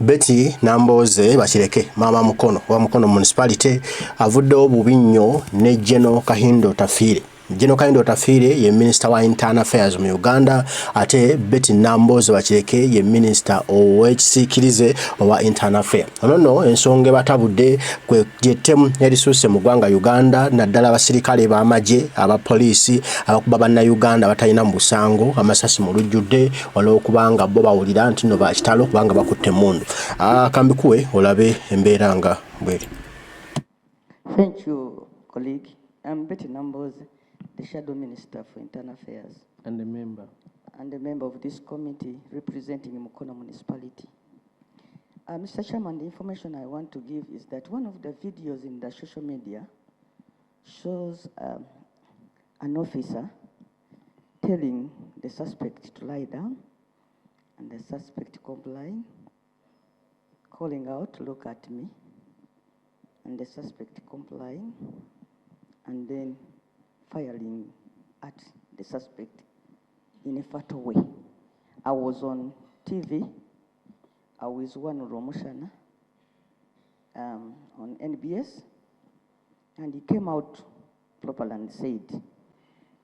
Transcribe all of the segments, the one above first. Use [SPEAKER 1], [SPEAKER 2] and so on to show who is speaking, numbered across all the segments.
[SPEAKER 1] Betty Nambooze Basireke mama mukono wa mukono municipality avuddewo bubi nnyo ne General Kahinda Otafiire. General Kahinda Otafiire ye Minister wa Internal Affairs mu Uganda, ate Betty Nambooze Basireke ye Minister ow'ekisiikirize owa Internal Affairs. Ono ensonga batabudde kwe jettemu erisuuse mu ggwanga Uganda naddala abasirikale b'amagye abapoliisi abakuba bannayuganda batalina mu busango amasasi mu lujjudde olw'okubanga bo bawulira nti no bakitalo kubanga bakutte emmundu. Kambikuwe olabe embeera nga bweri.
[SPEAKER 2] Thank you, colleague. I'm Betty Nambooze, the Shadow Minister for Internal Affairs.
[SPEAKER 3] And a member.
[SPEAKER 2] And a member of this committee representing Mukono Municipality. Mr. Chairman, the information I want to give is that one of the videos in the social media shows an officer telling the suspect to lie down, and the suspect complying, calling out, "Look at me," and the suspect complying, and then firing at the suspect in a fatal way. I was on TV. I was one Romushana on NBS, and he came out properly and said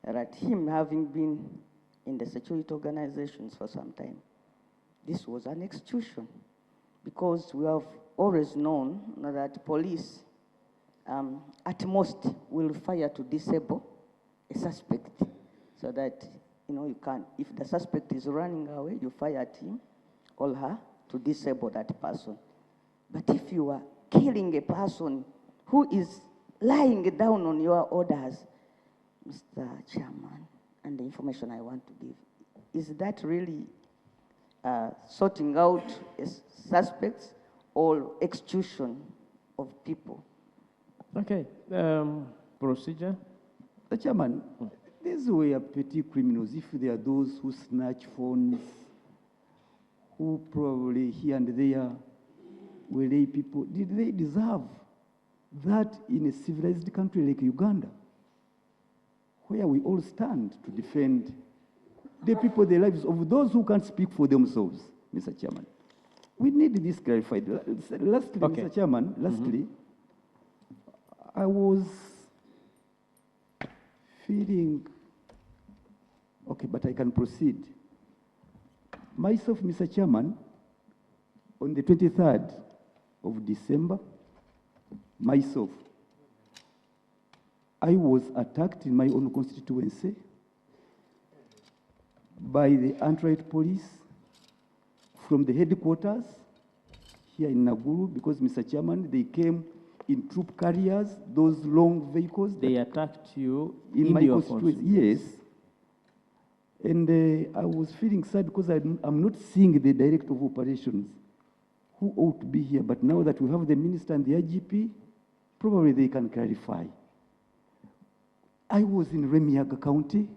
[SPEAKER 2] that him having been in the security organizations for some time, this was an execution, because we have always known that police at most will fire to disable a suspect, so that you can, if the suspect is running away, you fire at him or her to disable that person. But if you are killing a person who is lying down on your orders, Mr. Chairman, and the information I want to give, is that really sorting out suspects or execution of people?
[SPEAKER 3] Okay, procedure.
[SPEAKER 4] The Chairman, these were petty criminals. If there are those who snatch phones, who probably here and there were lay people, did they deserve that in a civilized country like Uganda, where we all stand to defend the people, the lives of those who can't speak for themselves, Mr. Chairman? We need this clarified. Lastly, okay. Mr. Chairman, lastly, I was feeling, okay, but I can proceed. Myself, Mr. Chairman, on the 23rd of December, myself, I was attacked in my own constituency by the anti-riot police from the headquarters here in Naguru, because, Mr. Chairman, they came in troop carriers, those long vehicles.
[SPEAKER 3] They attacked you
[SPEAKER 4] in my constituency, yes. And I was feeling sad because I'm not seeing the director of operations who ought to be here. But now that we have the minister and the IGP, probably they can clarify. I was in Remiaga County.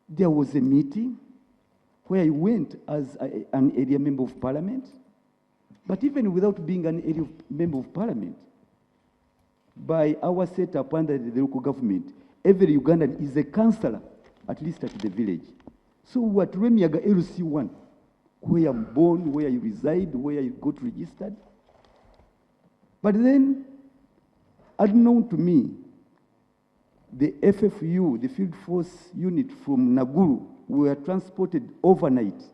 [SPEAKER 4] There was a meeting where I went as an area member of parliament. But even without being an area member of parliament, by our setup under the local government, every Ugandan is a councillor, at least at the village. So what Remiaga LC1, where I'm born, where you reside, where you got registered. But then, unknown to me, the FFU, the Field Force Unit from Naguru, were transported overnight.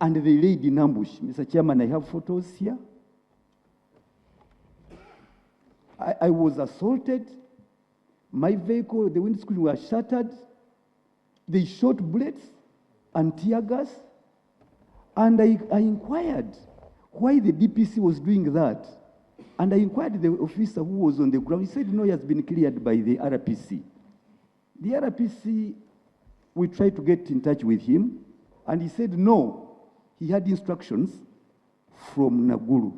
[SPEAKER 4] And they laid in ambush. Mr. Chairman, I have photos here. I was assaulted. My vehicle, the windscreen were shattered. They shot bullets and tear gas. And I inquired why the DPC was doing that. And I inquired the officer who was on the ground. He said, no, he has been cleared by the RPC. The RPC, we tried to get in touch with him. And he said, no, he had instructions from Naguru,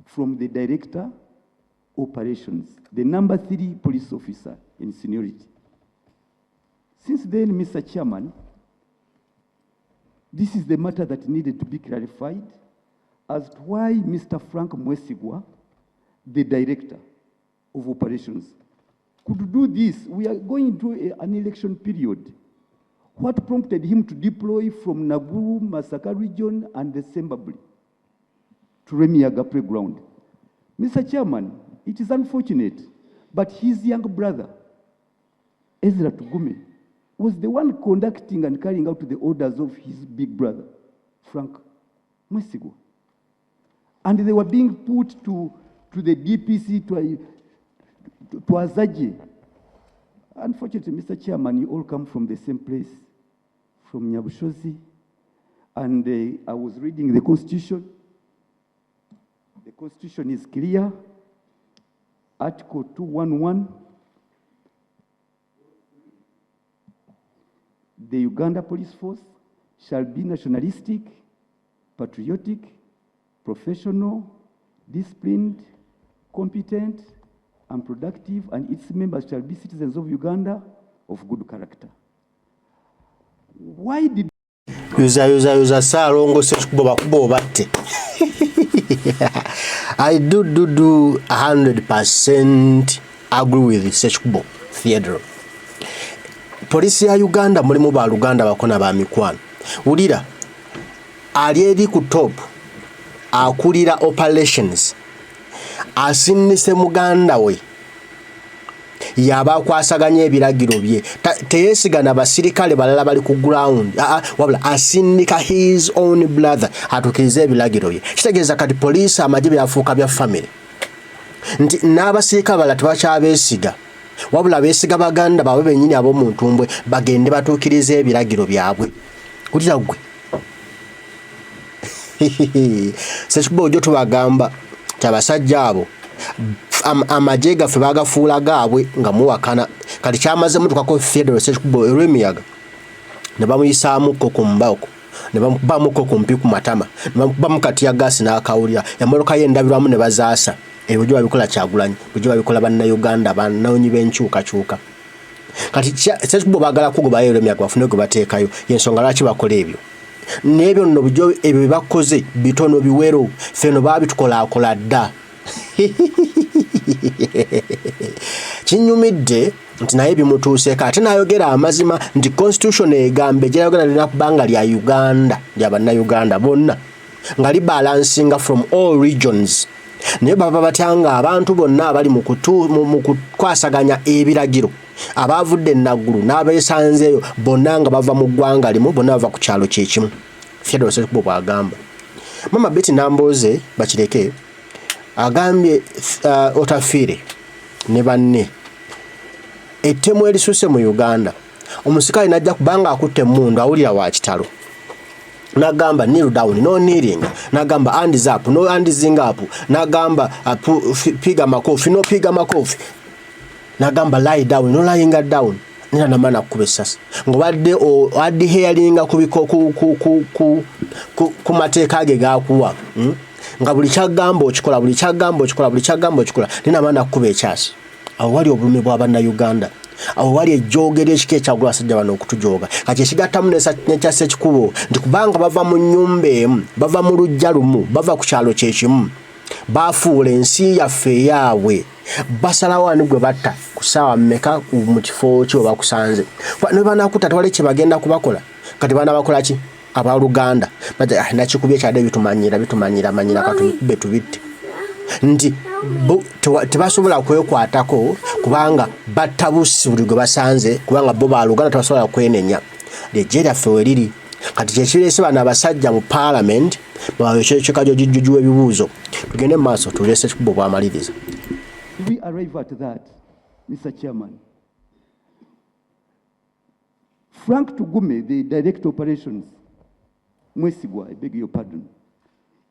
[SPEAKER 4] from the director operations, the number 3 police officer in seniority. Since then, Mr. Chairman, this is the matter that needed to be clarified as to why Mr. Frank Mwesigwa, the director of operations, could do this. We are going into an election period What prompted him to deploy from Naguru, Masaka region, and the Sembabuli to Remiaga playground? Mr. Chairman, it is unfortunate, but his young brother, Ezra Tugume, was the one conducting and carrying out the orders of his big brother, Frank Mwesigo. And they were being put to the DPC, to Azaje. Unfortunately, Mr. Chairman, you all come from the same place, from Nyabushozi. And I was reading the Constitution. The Constitution is clear. Article 211. The Uganda Police Force shall be nationalistic, patriotic, professional, disciplined, competent, and productive, and its members shall be citizens of Uganda of good character. Why did
[SPEAKER 1] Yuza Sarongo Sechkubo Bakubo Batte? I do 100% agree with Sechkubo Theodore. Polisi ya Uganda mulimu ba Luganda bakona ba mikwano. Ulira aliedi ku top akulira operations asinise muganda we yaba kwasaganya ebiragiro bye teyesiga Nabasirikale balala bali ku ground wabula asinika his own brother atukirize ebiragiro bye kitegeeza kati police amajibu yafuuka bya family nti Nabasirikale balala tebakyabeesiga wabula beesiga baganda bawe bennyini ab'omuntu mbwe bagende batuukirize ebiragiro byabwe kulira gwe Sechkubo jo tubagamba tabasajja abo amajje gaffe bagafuula gaabwe nga muwakana kati kyamaze mutukako Federal Sechkubo eremiyaga ne bamuyisaamuko ku mbako ne bamubamuko ku mpi ku matama ne bamukatiya gasi n'akawulira emmotoka ye endabirwamu ne bazaasa ebyo babikola Kyagulanyi byo babikola banna Uganda bannawonyi b'enkyukakyuka kati Sechkubo bagala kugobayo eremiyaga bafune gwe bateekayo yensonga lwaki bakola ebyo n'ebyo nno byo ebyo bakoze bitono biwero feno babitukolaakola dda kinyumidde nti naye bimutuuseeko ate n'ayogera amazima nti constitution egambe gyayogera lina kubanga lya Uganda lya bannayuganda bonna nga libalansinga from all regions naye baba batyanga abantu bonna abali mu kukwasaganya ebiragiro abavudde Naguru n'abeesanzeeyo bonna nga bava mu ggwanga limu bonna bava ku kyalo kyekimu Federal Sechkubo bw'agamba Mama Betty Nambooze bakireke agambye Otafiire ne banne ettemu erisuse mu Uganda omusirikale najja kubanga akutte emmundu awulira wa kitalo nagamba kneel down no kneeling nagamba hands up no hands up nagamba piga makofi no piga makofi nagamba lie down no lying down nina namana kuba essasi ngobadde addi hearinga ku mateeka ge gakuwa nga buli kyagamba okikola buli kyagamba okikola nina namana kuba ekyasi awo wali obulumi bw'abanna Uganda awo wali ejjoogera ekika ekyagula abasajja bano okutujooga kati ekigattamu nekya Sechkubo nti kubanga bava mu nnyumba emu bava mu lujja lumu bava ku kyalo kyekimu bafuula ensi yaffe eyaabwe basalawo ani gwe batta ku ssaawa mmeka mu kifo kyo bakusanze ne banakutta tewali kye bagenda kubakola kati baana bakola ki abaluganda nakikubye kyadde bitumanyira katubikube tubitte nti tebasobola kwekwatako kubanga batta busi buli gwe basanze kubanga bo baluganda tebasobola kwenenya lyejje lyaffe weriri kati kyekireese bano abasajja mu parliament bawekyekikajo jujjuju ebibuuzo tugende mu maaso tulese Sechkubo bw'amaliriza.
[SPEAKER 4] We arrive at that, Mr. Chairman. Frank Tugume, the Director Operations, Mwesigwa, I beg your pardon,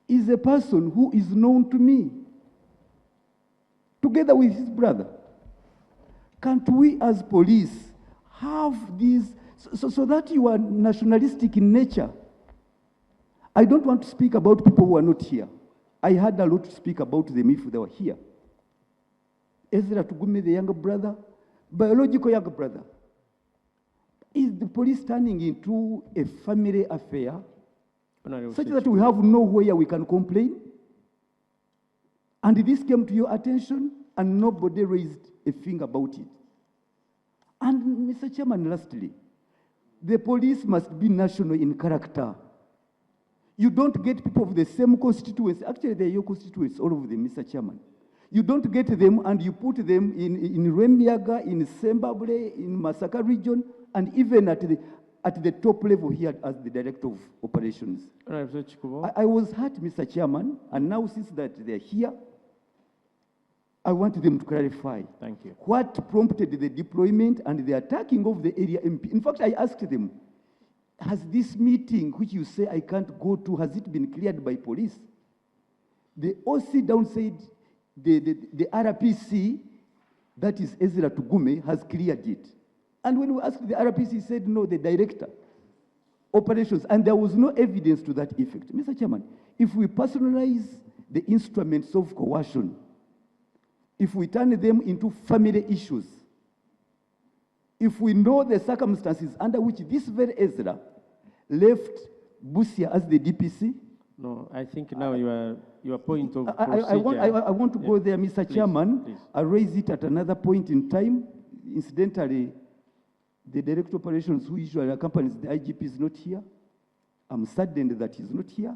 [SPEAKER 4] is a person who is known to me, together with his brother. Can't we as police have these, so that you are nationalistic in nature? I don't want to speak about people who are not here. I had a lot to speak about them if they were here. Ezra Tugume, the younger brother, biological younger brother. Is the police turning into a family affair such that we have nowhere we can complain? And this came to your attention and nobody raised a finger about it. And Mr. Chairman, lastly, The police must be national in character. You don't get people of the same constituency. Actually, they're your constituents, all of them, Mr. Chairman. You don't get them and you put them in Remiaga, in Sembabule, in Masaka region, and even at the top level here as the Director of Operations. I was hurt, Mr. Chairman, and now since that they're here, I want them to clarify.
[SPEAKER 3] Thank you.
[SPEAKER 4] What prompted the deployment and the attacking of the area MP? In fact, I asked them, has this meeting, which you say I can't go to, has it been cleared by police? The OC down said the RPC, that is Ezra Tugume, has cleared it. And when we asked the RPC, he said, no, the director, operations, and there was no evidence to that effect. Mr. Chairman, if we personalize the instruments of coercion, if we turn them into family issues, if we know the circumstances under which this very Ezra left Busia as the DPC.
[SPEAKER 3] No, I think now your point of procedure.
[SPEAKER 4] I want to go there, Mr. Chairman.
[SPEAKER 3] Please.
[SPEAKER 4] I'll raise it at another point in time. Incidentally, the Director of Operations, who usually accompanies the IGP, is not here. I'm saddened that he's not here.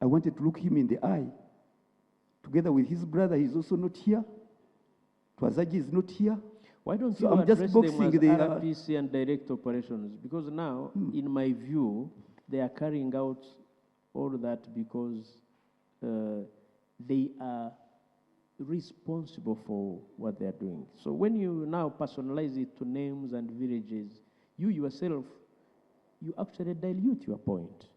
[SPEAKER 4] I wanted to look him in the eye. Together with his brother, he's also not here. Twazaji is not here.
[SPEAKER 3] Why don't you
[SPEAKER 4] So I'm
[SPEAKER 3] address
[SPEAKER 4] just
[SPEAKER 3] them
[SPEAKER 4] boxing
[SPEAKER 3] as
[SPEAKER 4] the
[SPEAKER 3] RPC and direct operations? Because now, in my view, they are carrying out all that because they are responsible for what they are doing. So when you now personalize it to names and villages, you yourself, you actually dilute your point.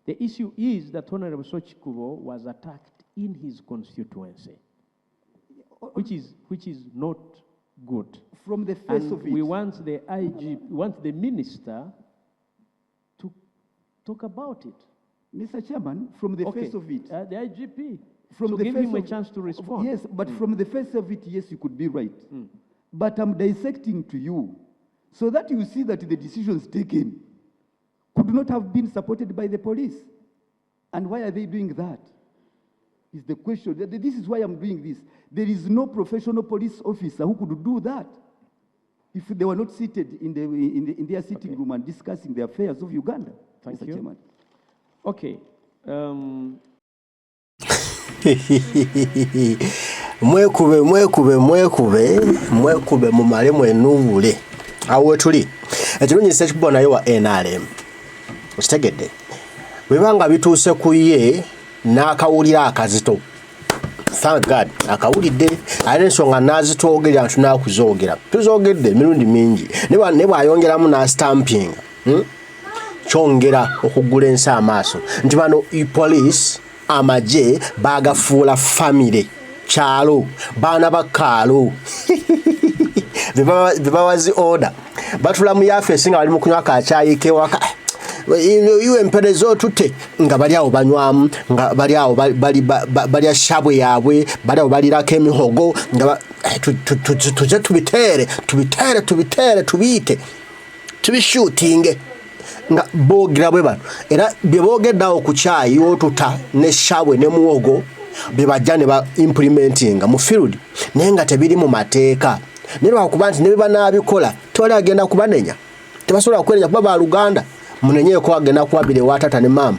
[SPEAKER 3] The issue is that Honorable Sochikubo was attacked in his constituency, which is not good.
[SPEAKER 4] From the face of it.
[SPEAKER 3] We want the IG, we want the minister to talk about it.
[SPEAKER 4] Mr. Chairman, from the face of it.
[SPEAKER 3] The IGP.
[SPEAKER 4] From
[SPEAKER 3] so
[SPEAKER 4] the
[SPEAKER 3] give
[SPEAKER 4] face
[SPEAKER 3] him a
[SPEAKER 4] of,
[SPEAKER 3] chance to respond.
[SPEAKER 4] Yes, but from the face of it, yes, you could be right. But I'm dissecting to you so that you see that the decisions taken could not have been supported by the police. And why are they doing that? Is the question. This is why I'm doing this. There is no professional police officer who could do that if they were not seated in their sitting room and discussing the affairs of Uganda.
[SPEAKER 3] Thank
[SPEAKER 4] Mr.
[SPEAKER 3] you.
[SPEAKER 4] Chairman.
[SPEAKER 3] Okay.
[SPEAKER 1] mwekube mumale mwenubule awo tuli ekirungi sekibwa nayo wa NRM kitegedde bwebanga bituuse ku ye n'akawulira akazito thank God akawulidde ate ensonga n'azitwogerera tunaakuzogera tuzogedde emirundi mingi ne bwayongeramu na stamping kyongera okugula ensi amaaso nti bano police amaje bagafuula family kyalo baana bakaalo bebawazi order batula mu yafesi nga bali mu kunywa kacaayi kewaka iwe emperezo tute nga bali awo banywamu nga bali awo bali shabwe yabwe bali awo balirako emihogo nga tuje tubiite tubishootinge nga bogira bwe bano era bye boogeddawo ku kyayi otuta ne shabwe ne muwogo bye bajja ne ba implementinga mu field naye nga tebiri mu mateeka ne lwakuba nti ne bye banaabikola tewali agenda kubanenya tebasobola kwenenya kuba ba Luganda munenyeeko agenda kuwabire watata ne maama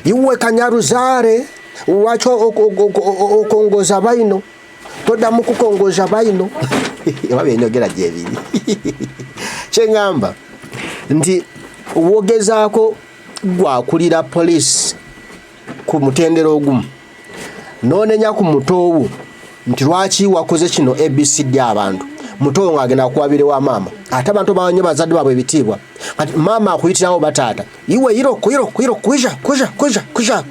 [SPEAKER 1] iwe kanyaruzaare wacho okongoza baino toddamu kukongoza baino wabyenyogera gyebiri kyengamba nti wogezaako gwakulira police ku mutendero ogumu nonenya ku mutoowo nti lwaki wakoze kino ABCD abantu mutoowo ng'agenda kuwabire wa maama ate abantu bawanye bazadde baabwe ebitiibwa kati maama akuyitirawo bataata iwe yiro kuja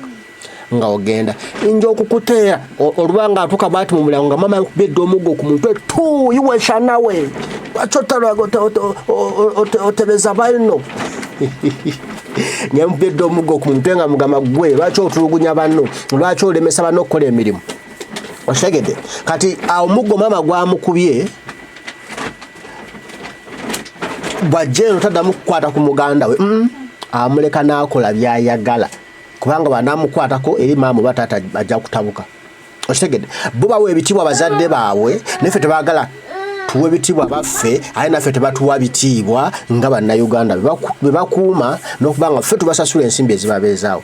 [SPEAKER 1] nga ogenda inja okukuteera olubanga atuuka bwati mu mulango nga maama yakubedde omuggo ku mutwe tu iwe shanawe otebeza baino nyambedde omuggo ku mutwe nga mugamba gwe lwaki otulugunya banno lwaki olemesa banno okukola emirimu otegedde kati awo omuggo maama gwamukubye bwajjeeno taddamu kukwata ku muganda we amuleka n'akola byayagala kubanga banamukwatako eri maama oba taata ajja kutabuka okitegedde bo bawa ebitiibwa bazadde baabwe naffe tebaagala tuwe bitibwa baffe aye naffe tebatuwa bitibwa nga bannayuganda bebakuuma n'okubanga ffe tubasasula ensimbi ezibabeezaawo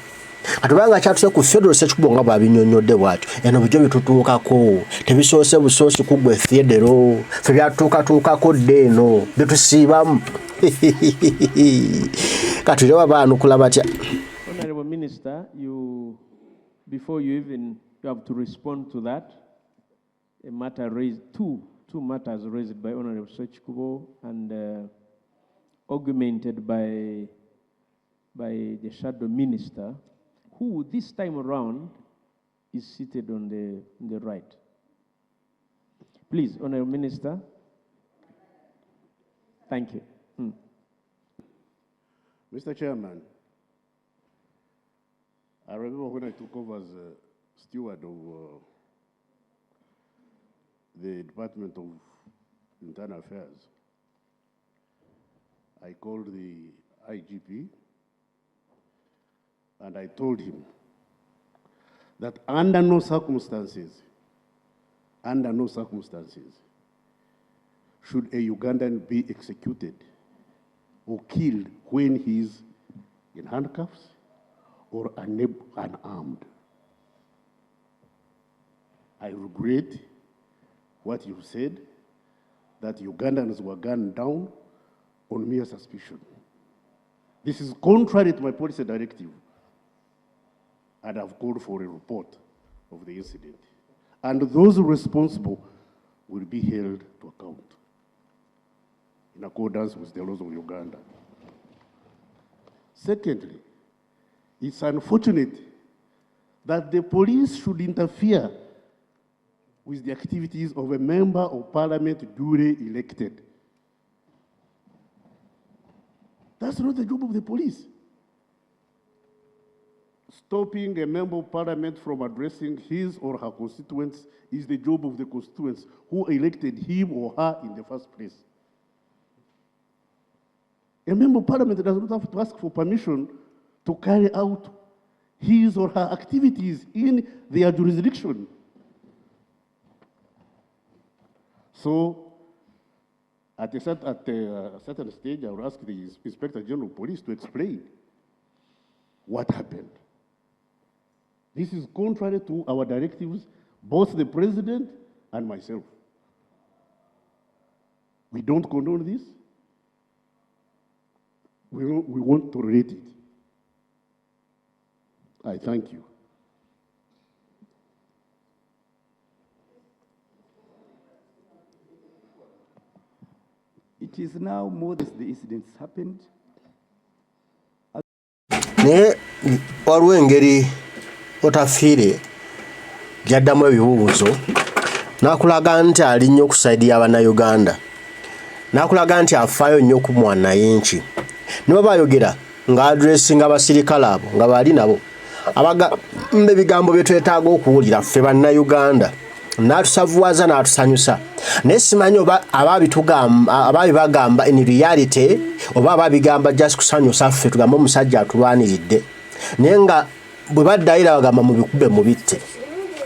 [SPEAKER 1] atubanga kyatuse ku federal sekikubo nga bwabinyonyodde bwatyo eno bijjo bitutuukako tebisoose busoosi kugwe federo ffe byatuukatuukako dde eno byetusiibamu katulewa baanukula batya.
[SPEAKER 3] Honorable Minister, before you have to respond to that, a matter raised, two matters raised by Honorable Sechikubo and augmented by the Shadow Minister, who this time around is seated on the right. Please, Honorable Minister. Thank you.
[SPEAKER 5] Mr. Chairman, I remember when I took over as steward of the Department of Internal Affairs, I called the IGP and I told him that under no circumstances, should a Ugandan be executed or killed when he is in handcuffs or unarmed. I regret what you said, that Ugandans were gunned down on mere suspicion. This is contrary to my policy directive, and I've called for a report of the incident. And those responsible will be held to account in accordance with the laws of Uganda. Secondly, it's unfortunate that the police should interfere with the activities of a member of parliament duly elected. That's not the job of the police. Stopping a member of parliament from addressing his or her constituents is the job of the constituents who elected him or her in the first place. A member of parliament does not have to ask for permission to carry out his or her activities in their jurisdiction. So, at a certain stage, I will ask the Inspector General of Police to explain what happened. This is contrary to our directives, both the President and myself. We don't condone this. We won't tolerate it. I thank you.
[SPEAKER 4] It is now more than the incidents happened.
[SPEAKER 1] Ne waliwo engeri Otafiire gyaddamu ebibuuzo n'akulaga nti ali nnyo okusaidia abannayuganda, n'akulaga nti afaayo nnyo ku mwanayinki. Ne bwe bayogera ng'adressinga abasirikale abo nga bali nabo abagamba ebigambo bye twetaaga okuwulira ffe bannayuganda, n'atusavuwaza n'atusanyusa. Naye simanyi oba ababibagamba in reality oba ababigamba just kusanyusa ffe tugamba omusajja atulwaniridde, naye nga bwe baddayira bagamba mubikube mubitte.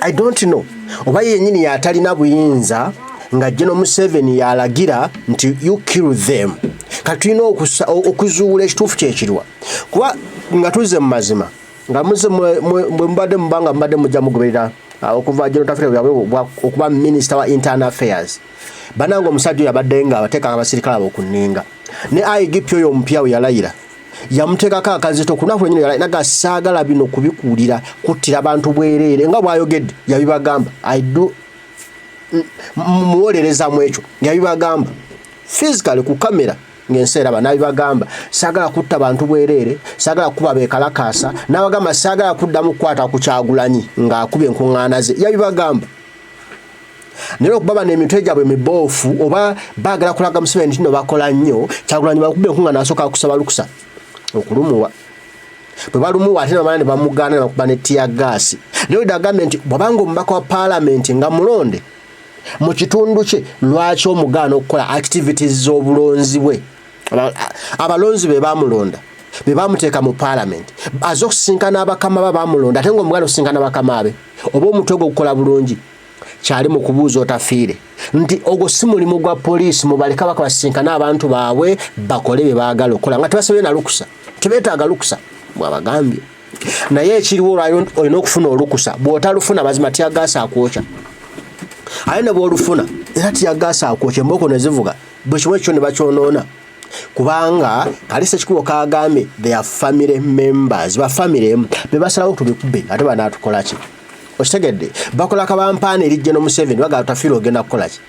[SPEAKER 1] I don't know oba yennyini yatalina buyinza nga General Museveni yalagira nti you kill them. Katulina okuzuula ekituufu kyekirwa kuba nga tuze mu mazima nga muze bwe mbadde mubanga mbadde mujja mugoberera okuva General Otafiire okuba Minister wa Internal Affairs. Banango omusajja yabadde nga abateeka abasirikale abo kunninga ne IGP oyo omupya we yalayira yamuteekako akazito ku lunaku lwennyini yalayira naga saagala bino kubikuulira kuttira abantu bwereere nga bw'ayogedde yabibagamba muwolereza mu ekyo yabibagamba physically ku kamera ng'ensi eraba n'abibagamba saagala kutta bantu bwereere, saagala kuba beekalakaasa, n'abagamba saagala kuddamu kukwata ku Kyagulanyi ng'akuba enkuŋŋaana ze yabibagamba. Naye okuba bano emitwe gyabwe miboofu oba baagala kulaga Museveni nti nno bakola nnyo, Kyagulanyi bakuba enkuŋŋaana asooka kusaba lukusa okulumuwa. Bwe balumuwa ate nabamala ne bamugaana ne bakuba ne tiyagaasi. Naye agambye nti bw'abanga omubaka wa paalamenti nga mulonde mu kitundu kye lwaki omugaana okukola activities z'obulonzi bwe. Abalonzi be bamulonda be bamuteeka mu paalamenti az'okusinkana abakama ba bamulonda ate ng'omugaana okusinkana bakama be oba omutwe gwe gukola bulungi. kyali mu kubuuza Otafiire nti ogwo si mulimu gwa poliisi mubaleka bakabasinkana abantu baabwe bakole bye baagala okukola nga tebasabye na lukusa tebeetaaga lukusa bw'abagambye naye ekiriwo olina okufuna olukusa bw'otalufuna mazima tiyagaasa akwokya ate ne bw'olufuna era tiyagaasa akwokya emboko ne zivuga bwe kimu ekyo ne bakyonoona kubanga kalisa ekikubo kaagambye their family members bafamire be basalawo tubikube ate banaatukola ki okitegedde bakola kabampaana erijja n'Omuseveni baga Otafiire ogenda kukola ki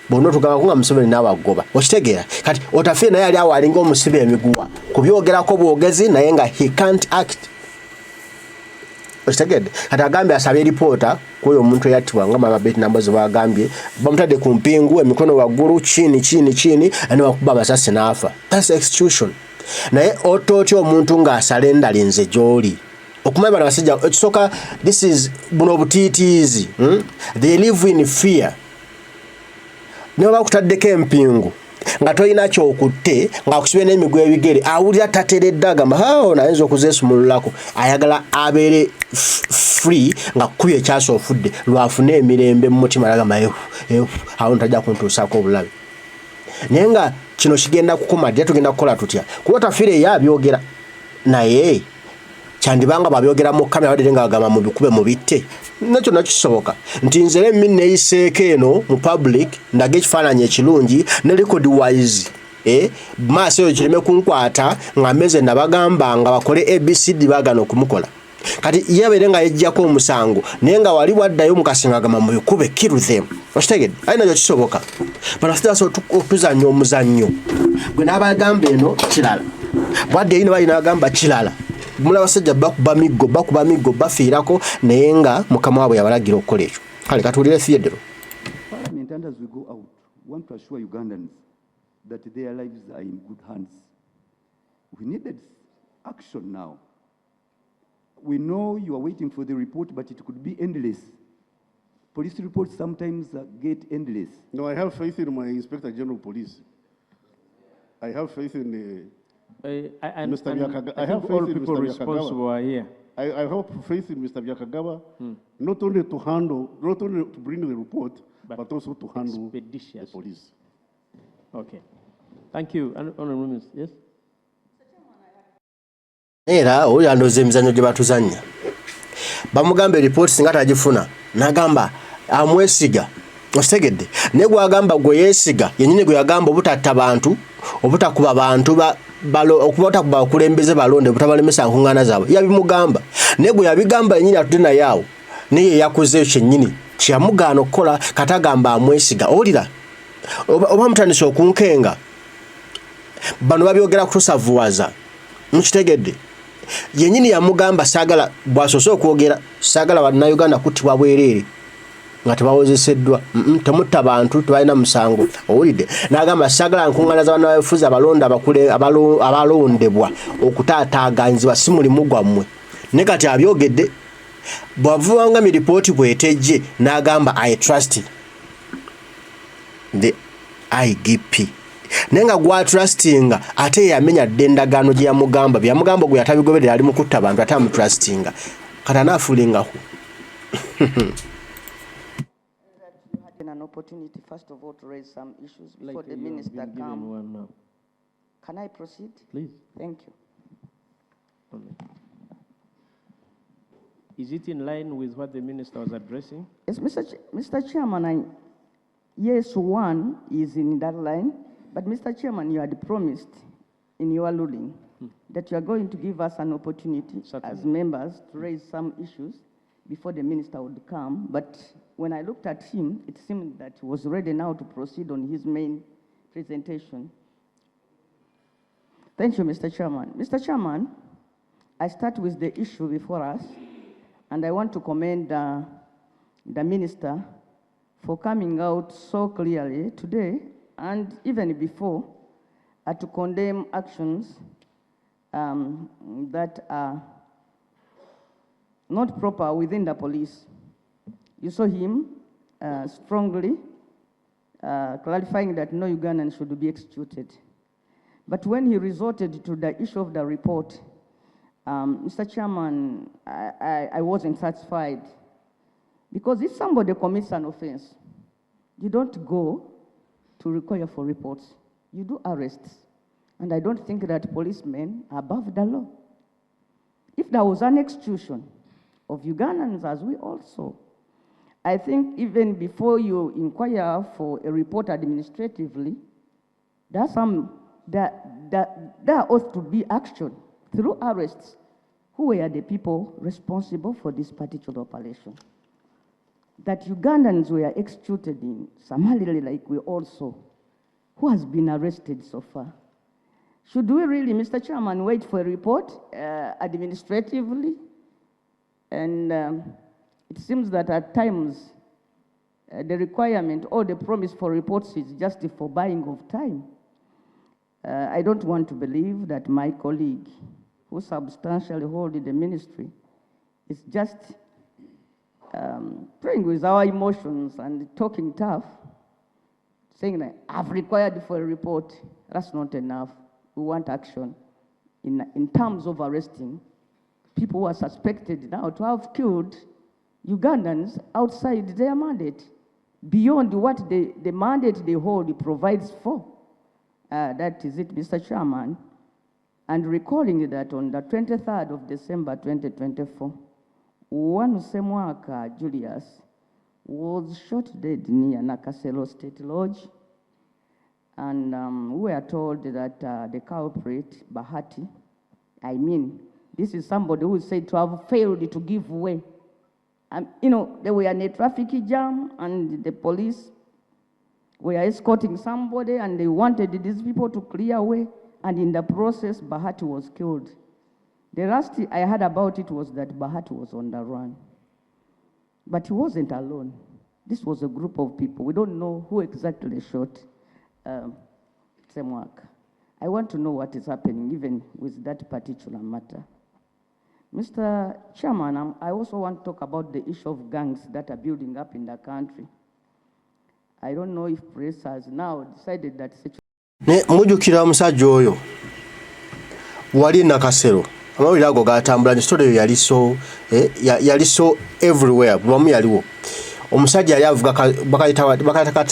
[SPEAKER 1] bonna tugamba kunga Museveni n'abagoba okitegeera kati Otafiire naye ali awo alinga omusibe emiguwa kubyogerako bwogezi naye nga he can't act okitegedde kati agambye asabye ripoota kwoyo omuntu eyattibwa nga mababeti Nambooze bagambye bamutadde ku mpingu emikono waggulu chini ane wakuba abasasi n'afa that's execution naye ototya omuntu ng'asala linze gy'oli okumanya bano basajja ekisooka this is buno obutiitiizi they live in fear ne bakutaddeko empingu nga tolina kyokutte ng'akusibye n'emiguu ebigere awulira tateredde agamba nayinza okuzeesumululako ayagala abeere free nga kkubye ekyasa ofudde lwafune emirembe mu mutima agamba awo ntajja kuntuusaako obulabe naye nga kino kigenda kukoma ddi tugenda kukola tutya kuba Otafiire ye abyogera naye kyandibanga babyogera mu kamera badde nga bagamba mu bikube mu bitte nakyo nakisoboka nti nzere emmi neeyiseeko eno mu public ndaga ekifaananyi ekirungi ne record wise maaso eyo kireme kunkwata nga meze nabagamba nga bakole ABCD bagana okumukola kati yabeere nga yejjako omusango naye nga wali waddayo mukasinga agamba mu bikube kill them okitegedde ali nakyo kisoboka banafitaso okuzannya omuzannyo gwe n'abagamba eno kirala bwadde yino balina agamba kirala mulaba basajja bakuba miggo bafiirako naye nga mukama waabwe yabalagira okukola ekyo kale katuulire Theodore.
[SPEAKER 4] Parliament, and as we go out, we want to assure Ugandans that their lives are in good hands. We needed action now. We know you are waiting for the report, but it could be endless. Police reports sometimes get endless.
[SPEAKER 5] No, I have faith in my Inspector General of Police. I have faith in Mr. Byakagaba. I have
[SPEAKER 3] all
[SPEAKER 5] faith in
[SPEAKER 3] people
[SPEAKER 5] Mr.
[SPEAKER 3] responsible are here.
[SPEAKER 5] I have faith in Mr. Byakagaba, not only to bring the report, but also to handle the police.
[SPEAKER 3] Okay. Thank you. Honorable Minister. Yes?
[SPEAKER 1] Era oyo andoze emizannyo gye batuzannya bamugamba eripooti singa tagifuna n'agamba amwesiga okitegedde naye gwagamba gwe yeesiga yennyini gwe yagamba obutatta bantu obutakuba bantu okuba bakulembeze balonde obutabalemesa nkuŋŋaana zaabwe yabimugamba naye gwe yabigamba yennyini atudde naye awo naye yakozeeyo kyennyini kyeyamugaana okukola kati agamba amwesiga owulira oba mutandise okunkenga bano babyogera kutusavuwaza mukitegedde yennyini yamugamba saagala bw'asoose okwogera saagala bannayuganda kuttibwa bwereere nga tebawozeseddwa temutta bantu tebalina musango owulidde n'agamba saagala nkuŋŋaana za bannabufuzi abalonde abalondebwa okutaataaganyizibwa si mulimu gwammwe ne kati abyogedde bw'avubanga mu ripooti bw'etejje n'agamba I trust the IGP naye nga gwatrustinga ate yamenya dde endagaano gye yamugamba byamugamba gwe yatabigoberera ali mu kutta abantu ate amutrustinga kati anaafulingaku
[SPEAKER 2] an opportunity, first of all, to raise some issues before the minister comes. Can I proceed?
[SPEAKER 3] Please.
[SPEAKER 2] Thank you.
[SPEAKER 3] Is it in line with what the minister was addressing?
[SPEAKER 2] Yes, Mr. Chairman, yes, one is in that line, but Mr. Chairman, you had promised in your ruling that you are going to give us an opportunity as members to raise some issues before the minister would come, but when I looked at him, it seemed that he was ready now to proceed on his main presentation. Thank you, Mr. Chairman. Mr. Chairman, I start with the issue before us, and I want to commend the minister for coming out so clearly today and even before to condemn actions that are not proper within the police. You saw him strongly clarifying that no Ugandan should be executed. But when he resorted to the issue of the report, Mr. Chairman, I wasn't satisfied Because if somebody commits an offense, you don't go to require for reports. You do arrests. And I don't think that policemen are above the law. If there was an execution of Ugandans, as we also, I think even before you inquire for a report administratively, there ought to be action through arrests. Who were the people responsible for this particular operation? That Ugandans were executed in summarily, like we also. Who has been arrested so far? Should we really, Mr. Chairman, wait for a report administratively? And it seems that at times the requirement or the promise for reports is just for buying of time. I don't want to believe that my colleague, who substantially holds the ministry, is just playing with our emotions and talking tough, saying that I've required for a report. That's not enough. We want action in terms of arresting people who are suspected now to have killed Ugandans outside their mandate, beyond what the mandate they hold provides for. That is it, Mr. Chairman. And recalling that on the 23rd of December 2024, Wanusemwaka Julius was shot dead near Nakasero State Lodge. And we are told that the culprit, Bahati, this is somebody who is said to have failed to give way. They were in a traffic jam and the police were escorting somebody and they wanted these people to clear away. And in the process, Bahati was killed. The last I heard about it was that Bahati was on the run. But he wasn't alone. This was a group of people. We don't know who exactly shot Semwaka. I want to know what is happening even with that particular matter. Mr. Chairman, I also want to talk about the issue of gangs that are building up in the country. I don't know if press has now decided that
[SPEAKER 1] mujukira omusajja oyo wali nakasero amawulire ago gatambula ne story yali so everywhere bwamu yaliwo omusajja yali avuga bakayita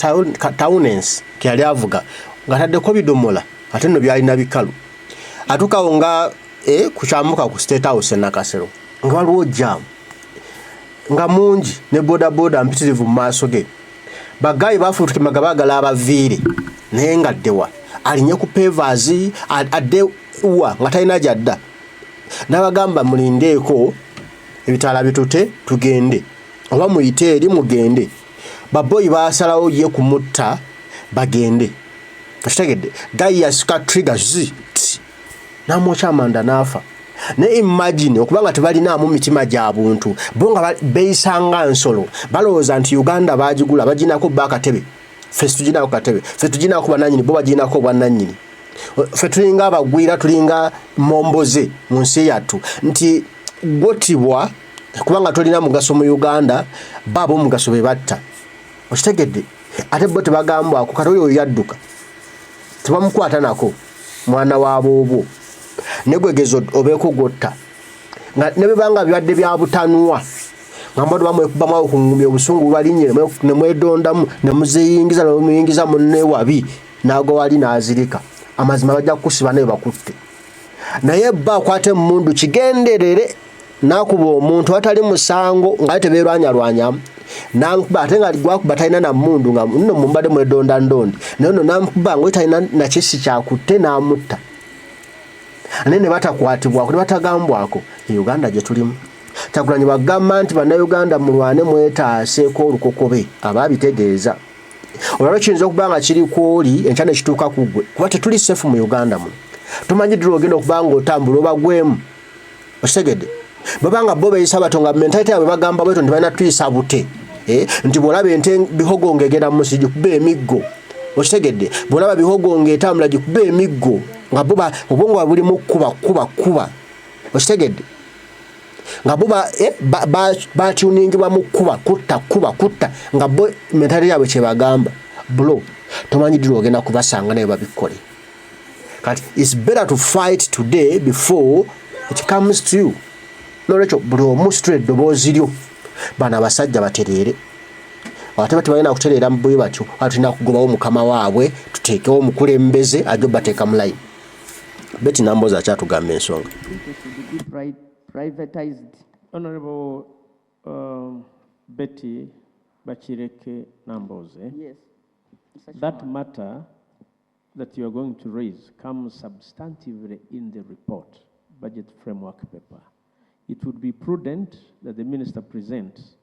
[SPEAKER 1] taunens ke yali avuga ngataddeko bidomola ate nno byalina bikalu atukawo nga kukyambuka ku State House nakasero nga waliwo jam nga mungi ne boda mpitirivu mu maaso ge bagayi bafuutukimaga baagala abaviire naye nga ddewa alinye ku pavers adde uwa nga talina gyadda n'abagamba mulindeeko ebitaala bitute tugende oba muyite eri mugende baboyi basalawo ye kumutta bagende kitegedde gayi yasika triggers namwocha amanda nafa ne imagine okubanga tebalinaamu mitima gya buntu bo nga beeyisanga nsolo balowooza nti Uganda bagigula baginako bakatebe ffe tuginako katebe ffe tuginako bwananyini bo baginako bwananyini ffe tulinga abagwira tulinga momboze mu nsi yattu nti gotibwa kubanga tolina mugaso mu Uganda babo mugaso be batta okitegedde ate bo tebagambwa ku katoyo yadduka tebamukwata nako mwana waabo obwo negwegezo obeeko gotta nga nebebanga byadde bya butanwa ngambado bamwekubamu okungumya obusungu balinyire ne mwedondamu ne muziyingiza ne muyingiza munne wabi nago wali nazirika amazima bajja kusiba naye bakutte naye bba kwate mundu kigenderere nakuba omuntu atali musango nga teberwanya nankuba ate nga gwakuba talina na mundu nga nno mumbade mwedonda ndondi nno nankuba ngo talina na kisi kyakutte namutta anene batakwatibwa kuli batagambwako Uganda gye tulimu takulanye bagamba nti bannayuganda mulwane mwetaaseeko olukokobe ababitegeeza olwalo kiyinza okubanga kiri kwoli enkyana ekituuka kugwe kuba tetuli safe mu Uganda muno tomanyi dira ogenda okubanga otambula obagwemu okitegedde babanga bo beeyisa batonga mentality yabwe bagamba bweto nti balina tuyisa bute nti bwolaba ente bihogonge egenda mu musi gikuba emiggo okitegedde bwolaba bihogonge etambula gikuba emiggo nga buba obwongo buli mu kuba okitegedde nga buba batuningibwa mu kutta nga bo mentality yabwe kyebagamba bro tomanyi dira ogenda kubasanga naye babikole kati it's better to fight today before it comes to you nolwekyo buli omu straight ddoboozi lyo bana abasajja baterere ate batibalina kuterera mbuyi batyo atina kugobawo mukama waabwe tuteekewo omukulembeze ajo bateeka mu line. Betty Nambooze akyatugamba ensonga.
[SPEAKER 2] Privatized.
[SPEAKER 3] Honorable Betty Bachireke Nambooze.
[SPEAKER 2] Yes.
[SPEAKER 3] That matter that you are going to raise comes substantively in the report, budget framework paper. It would be prudent that the minister presents.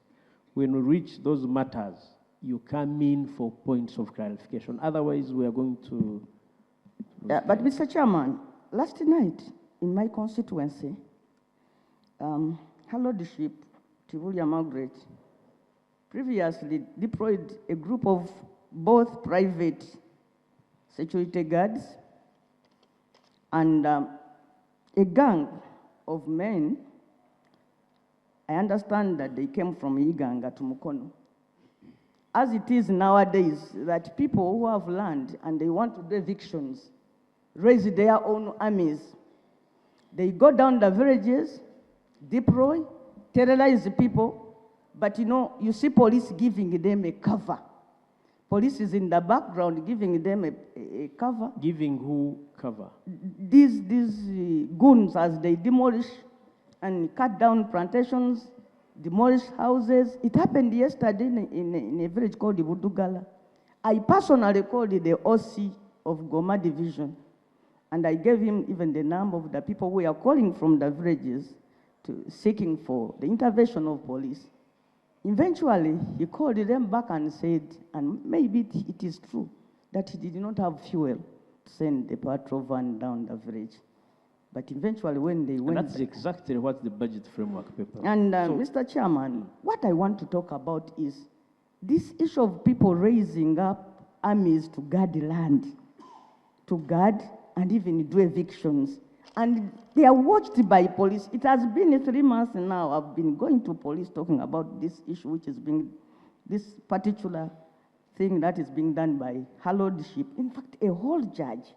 [SPEAKER 3] When we reach those matters, you come in for points of clarification. Otherwise, we are going to...
[SPEAKER 2] Yeah, but Mr. Chairman, last night in my constituency, her Lordship, Tivulia Margaret, previously deployed a group of both private security guards and a gang of men. I understand that they came from Iganga to Mukono. As it is nowadays, that people who have land and they want to do evictions raise their own armies. They go down the villages, deploy, terrorize the people, but you see police giving them a cover. Police is in the background giving them a cover.
[SPEAKER 3] Giving who cover?
[SPEAKER 2] These goons, as they demolish and cut down plantations, demolish houses. It happened yesterday in a village called Ibudugala. I personally called the OC of Goma Division, and I gave him even the number of the people who are calling from the villages seeking for the intervention of police. Eventually, he called them back and said, and maybe it is true, that he did not have fuel to send the patrol van down the village. But eventually, when they went...
[SPEAKER 3] And that's exactly what the budget framework paper...
[SPEAKER 2] And Mr. Chairman, what I want to talk about is this issue of people raising up armies to guard the land, to guard and even do evictions. And they are watched by police. It has been 3 months now. I've been going to police talking about this issue, which is being, this particular thing that is being done by her Lordship. In fact, a whole judge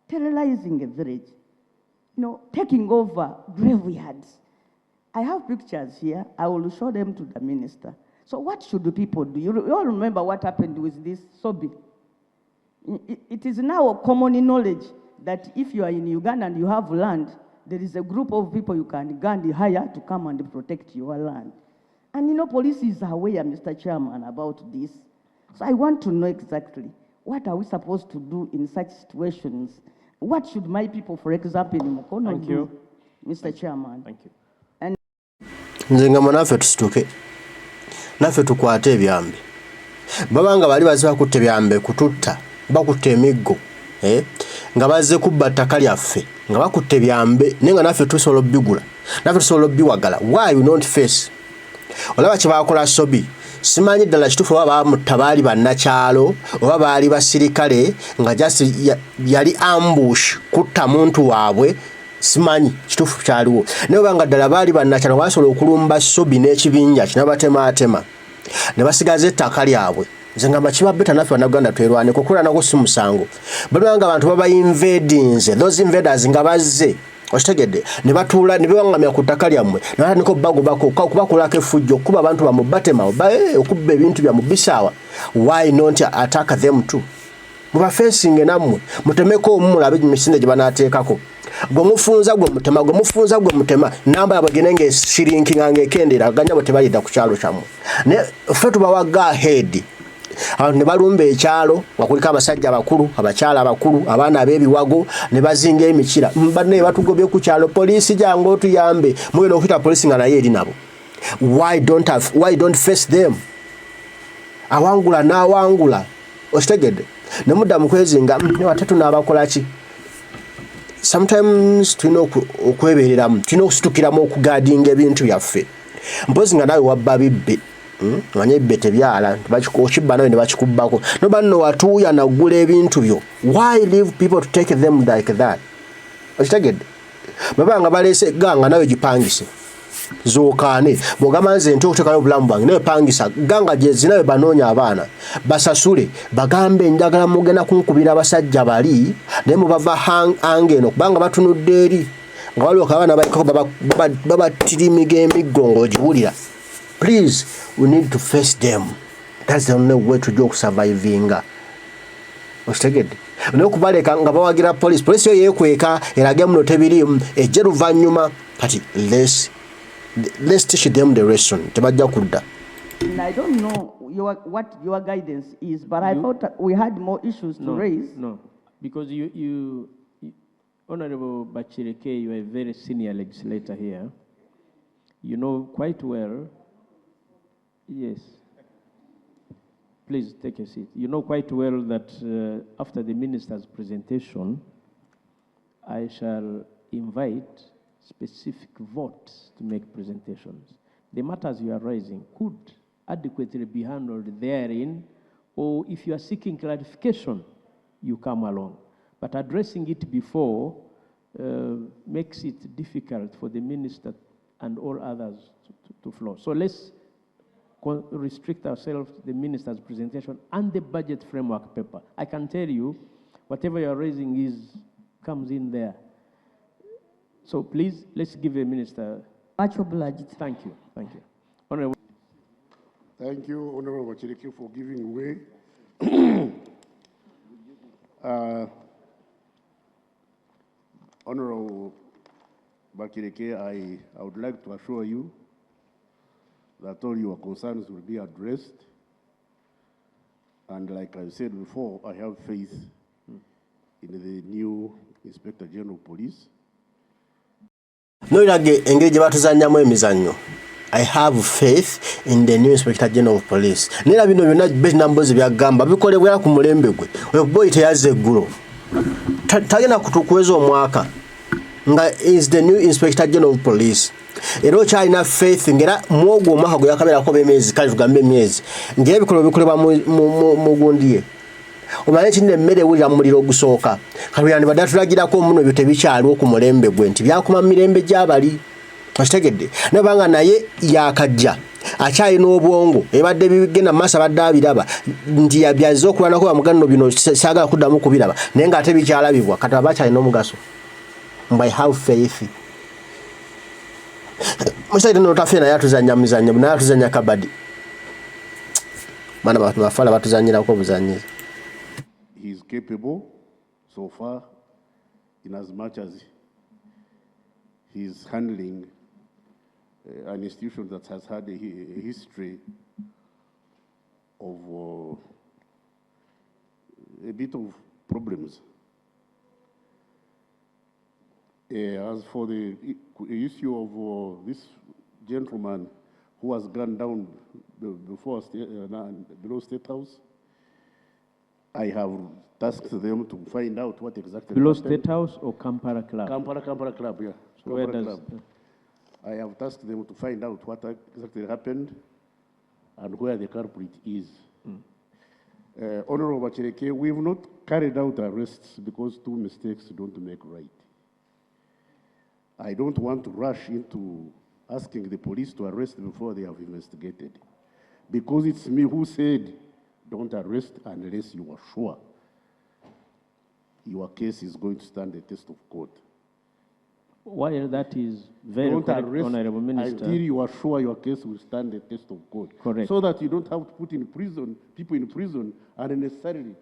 [SPEAKER 2] terrorizing a village, taking over graveyards. I have pictures here. I will show them to the minister. So what should the people do? You all remember what happened with this Sobi. It is now common knowledge that if you are in Uganda and you have land, there is a group of people you can hire to come and protect your land. And police is aware, Mr. Chairman, about this. So I want to know exactly what are we supposed to do in such situations. What should my people, for example, in Mukono do, Mr. Chairman?
[SPEAKER 3] Thank you.
[SPEAKER 2] And
[SPEAKER 1] nzenga naffe tusituke naffe tukwate ebyambe babanga bali baziba kutte ebyambe kututta bakutte emiggo nga bazze kubba ttaka lyaffe nga bakutte ebyambe naye nga naffe tusobola obbigula naffe tusobola obbiwagala. Why you not face olaba kye baakola Sobi? Simanyi ddala kituufu oba bamutta baali bannakyalo oba baali basirikale nga just yali ambush kutta muntu waabwe. Simanyi kituufu kyaliwo naye obanga ddala baali bannakyalo basobola okulumba Sobi n'ekibinja kinabatemaatema ne basigaza ettaka lyabwe. Nze ngamba kibabeta naffe bannaganda twerwane kukola nako si musango. Balanga abantu baba invadings, those invaders nga bazze okitegedde ne batuula ne bewangamya ku ttaka lyammwe nabatandika obbagobako kubakolako effujjo okuba abantu bamubatema okubba ebintu bya mubisaawa. Why not attack them too? Mubafeesinge nammwe mutemeko omumulabe emisinde gye banaateekako. Gwe mufunza gwe mutema namba yabwe genenge esirinkinga ng'ekendera ganya bwe tebalidda ku kyalo kyammwe. Ne ffe tubawaga ahead ne balumba ekyalo nga kuliko abasajja abakulu, abakyala abakulu, abaana ab'ebiwago ne bazinga emikira. Banne batugobye ku kyalo, poliisi jangu otuyambe. Mugenda okuyita poliisi nga naye eri nabo. Why don't face them? Awangula n'awangula okitegedde ne mudda mu kwezinga ne watatu n'abakola ki? Sometimes tulina okwebeereramu, tulina okusitukiramu okugaadinga ebintu byaffe. Mpozi nga nawe wabba bibbe manye ebbe tebyala okibba nawe ne bakikubbako no banno watuuya naggula ebintu byo. Why leave people to take them like that? Okitegedde babanga baleese ganga nawe gipangise zookaane bw'ogamba nze nti okuteekayo obulamu bwange nawe pangisa ganga gyezi nawe banoonya abaana basasule bagambe njagala mugenda kunkubira abasajja bali naye mubava ange eno kubanga batunudde eri nga waliwo abaana balikako babatirimiga emiggo ng'ogiwulira Please, we need to face them. That's the only way to do surviving. Ostegedde nokubaleka nga bawagira police yo yekweka erage muno tebirimu ejje luvanyuma kati let's teach them the lesson tebajja kudda.
[SPEAKER 2] I don't know what your guidance is, but I thought we had more issues to raise.
[SPEAKER 3] No, because you Honorable Bachireke, you are a very senior legislator here. You know quite well, yes. Please take a seat. You know quite well that after the minister's presentation, I shall invite specific votes to make presentations. The matters you are raising could adequately be handled therein, or if you are seeking clarification, you come along. But addressing it before makes it difficult for the minister and all others to flow. So let's restrict ourselves to the minister's presentation and the budget framework paper. I can tell you, whatever you're raising comes in there. So please, let's give a minister.
[SPEAKER 2] Much obliged.
[SPEAKER 3] Thank you. Thank you. Honorable.
[SPEAKER 5] Thank you, Honorable Bachireke, for giving way. Honorable Bachireke, I would like to assure you that all your concerns will be addressed. And like I said before, I have faith in the new Inspector General of Police.
[SPEAKER 1] No, engeri gye batuzannyamu emizannyo. I have faith in the new Inspector General of Police. Nera bino byonna Nambooze byagamba bikolebwa ku mulembe gwe. Oyo boy teyazze eggulo. Tagenda kutukweza omwaka. Nga is the new Inspector General of Police. Era okyalina faith ngera mwogo omwaka gwe yakabeerako b'emyezi kale tugambe emyezi. Ng'ebikolwa bikolebwa mu gundi ye. Omanye kinne emmere ewulira mu muliro ogusooka. Kaluyani badde atulagirako omuno ebyo tebikyaliwo ku mulembe gwe nti byakuma mu mirembe gy'abali. Okitegedde nabanga naye yakajja akyalina obwongo ebadde bigenda mu maaso abadde abiraba nti yabyaze okulwanako bamugano bino saagala kuddamu kubiraba naye ng'ate bikyalabibwa kati aba akyalina omugaso. I have faith. Musajja Otafiire naye atuzannya muzannyo naye atuzannya kabadi. Mana bantu bafala batuzannyirako obuzannyiza.
[SPEAKER 5] He is capable so far in as much as he is handling an institution that has had a history of a bit of problems. As for the issue of this gentleman who has gone down below State House, I have tasked them to find out what exactly
[SPEAKER 3] below
[SPEAKER 5] happened.
[SPEAKER 3] State House or Kampala Club?
[SPEAKER 5] Kampala Club, yeah.
[SPEAKER 3] So where
[SPEAKER 5] Kampala
[SPEAKER 3] does...
[SPEAKER 5] Club. I have tasked them to find out what exactly happened and where the culprit is. Honorable Bachireke, we have not carried out arrests because two mistakes don't make right. I don't want to rush into asking the police to arrest before they have investigated. Because it's me who said, don't arrest unless you are sure your case is going to stand the test of court.
[SPEAKER 3] While that is very
[SPEAKER 5] don't
[SPEAKER 3] correct,
[SPEAKER 5] arrest
[SPEAKER 3] Honorable Minister.
[SPEAKER 5] until you are sure your case will stand the test of court.
[SPEAKER 3] Correct.
[SPEAKER 5] So that you don't have to put people in prison unnecessarily.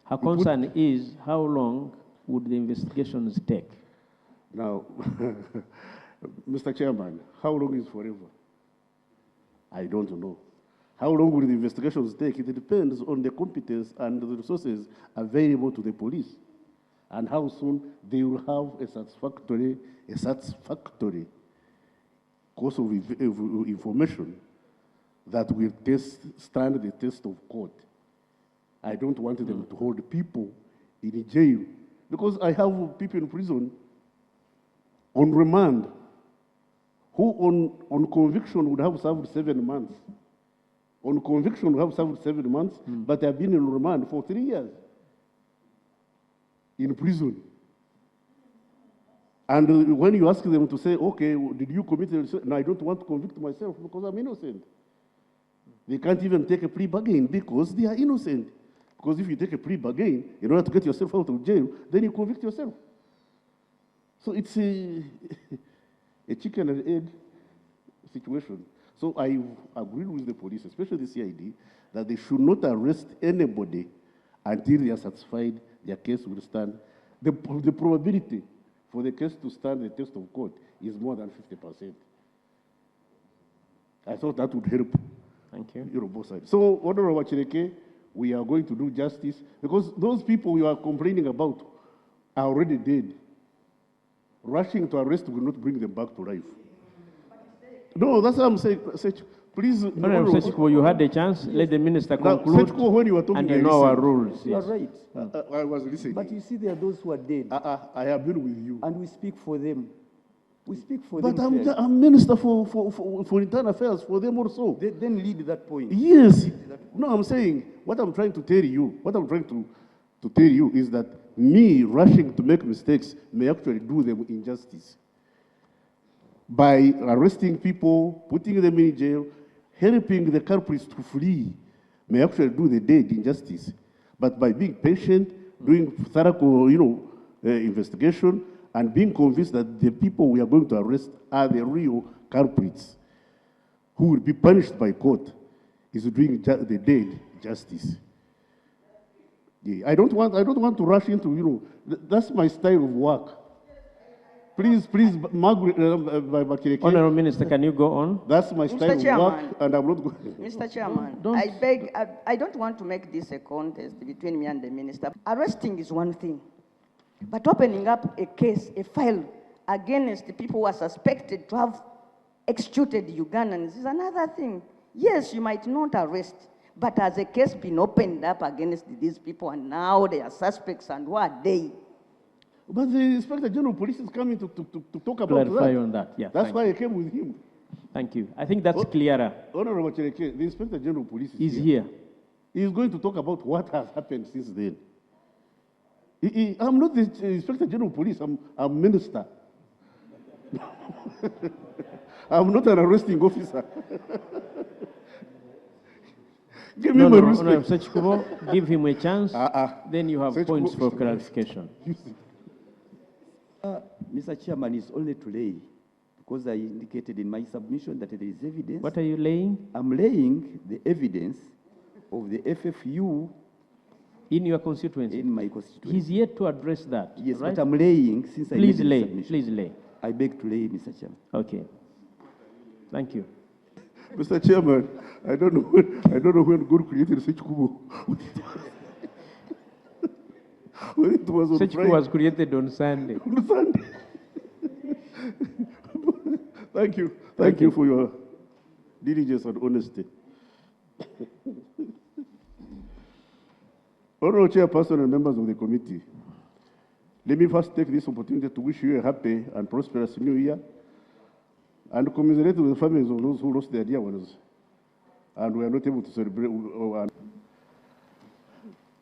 [SPEAKER 3] Her concern is how long would the investigations take?
[SPEAKER 5] Now, Mr. Chairman, how long is forever? I don't know. How long will the investigations take? It depends on the competence and the resources available to the police, and how soon they will have a satisfactory course of information that will stand the test of court. I don't want them to hold people in jail, because I have people in prison on remand who on conviction would have served 7 months. On conviction would have served 7 months, but they have been in remand for 3 years in prison. And when you ask them to say, okay, did you commit it? No, I don't want to convict myself because I'm innocent. They can't even take a plea bargain because they are innocent. Because if you take a plea bargain in order to get yourself out of jail, then you convict yourself. So it's a chicken and egg situation. So I agree with the police, especially the CID, that they should not arrest anybody until they are satisfied their case will stand. The probability for the case to stand the test of court is more than 50%. I thought that would help.
[SPEAKER 3] Thank you.
[SPEAKER 5] Both sides. So, Honorable Chireke, we are going to do justice because those people you are complaining about are already dead. Rushing to arrest will not bring them back to life. No, that's what I'm saying. Please,
[SPEAKER 3] you had the chance. Let the minister conclude.
[SPEAKER 5] Now, when you were talking,
[SPEAKER 3] and you know our rules.
[SPEAKER 4] You are right.
[SPEAKER 5] I was listening.
[SPEAKER 4] But you see, there are those who are dead.
[SPEAKER 5] I have been with you.
[SPEAKER 4] And we speak for them. We speak for
[SPEAKER 5] but
[SPEAKER 4] them.
[SPEAKER 5] But I'm minister for internal affairs for them also.
[SPEAKER 4] Then lead that point.
[SPEAKER 5] Yes. No, I'm saying, what I'm trying to tell you is that me rushing to make mistakes may actually do them injustice. By arresting people, putting them in jail, helping the culprits to flee, may actually do the dead injustice. But by being patient, doing thorough, investigation, and being convinced that the people we are going to arrest are the real culprits who will be punished by court, is doing the dead justice. Yeah, I don't want to rush into, that's my style of work. Please, Margaret,
[SPEAKER 3] Honourable Minister, can you go on?
[SPEAKER 5] That's my style of work, and I'm not going.
[SPEAKER 2] Mr. Chairman, I don't want to make this a contest between me and the minister. Arresting is one thing, but opening up a case, a file against the people who are suspected to have executed Ugandans is another thing. Yes, you might not arrest, but has a case been opened up against these people, and now they are suspects, and who are they?
[SPEAKER 5] But the Inspector General of Police is coming to talk about
[SPEAKER 3] Clarify
[SPEAKER 5] that.
[SPEAKER 3] on that. Yeah,
[SPEAKER 5] that's why I came with him.
[SPEAKER 3] Thank you. I think that's clearer.
[SPEAKER 5] Honorable Chireke, the Inspector General of Police
[SPEAKER 3] is here.
[SPEAKER 5] He's going to talk about what has happened since then. I'm not the Inspector General of Police. I'm Minister. I'm not an arresting officer. Give me my respect.
[SPEAKER 3] Give him a chance. Then you have points for clarification.
[SPEAKER 4] Mr. Chairman, it's only to lay, because I indicated in my submission that there is evidence.
[SPEAKER 3] What are you laying?
[SPEAKER 4] I'm laying the evidence of the FFU.
[SPEAKER 3] In your constituency?
[SPEAKER 4] In my constituency.
[SPEAKER 3] He's yet to address that.
[SPEAKER 4] Yes,
[SPEAKER 3] right?
[SPEAKER 4] but I'm laying, since I made the submission.
[SPEAKER 3] Please lay.
[SPEAKER 4] I beg to lay, Mr. Chairman.
[SPEAKER 3] Okay. Thank you.
[SPEAKER 5] Mr. Chairman, I don't know when God created such Kubo. When it was on
[SPEAKER 3] Friday. Was created on Sunday.
[SPEAKER 5] On Sunday. Thank you for your diligence and honesty. Honorable Chairperson and members of the committee, let me first take this opportunity to wish you a happy and prosperous new year and commiserate with the families of those who lost their dear ones and were not able to celebrate.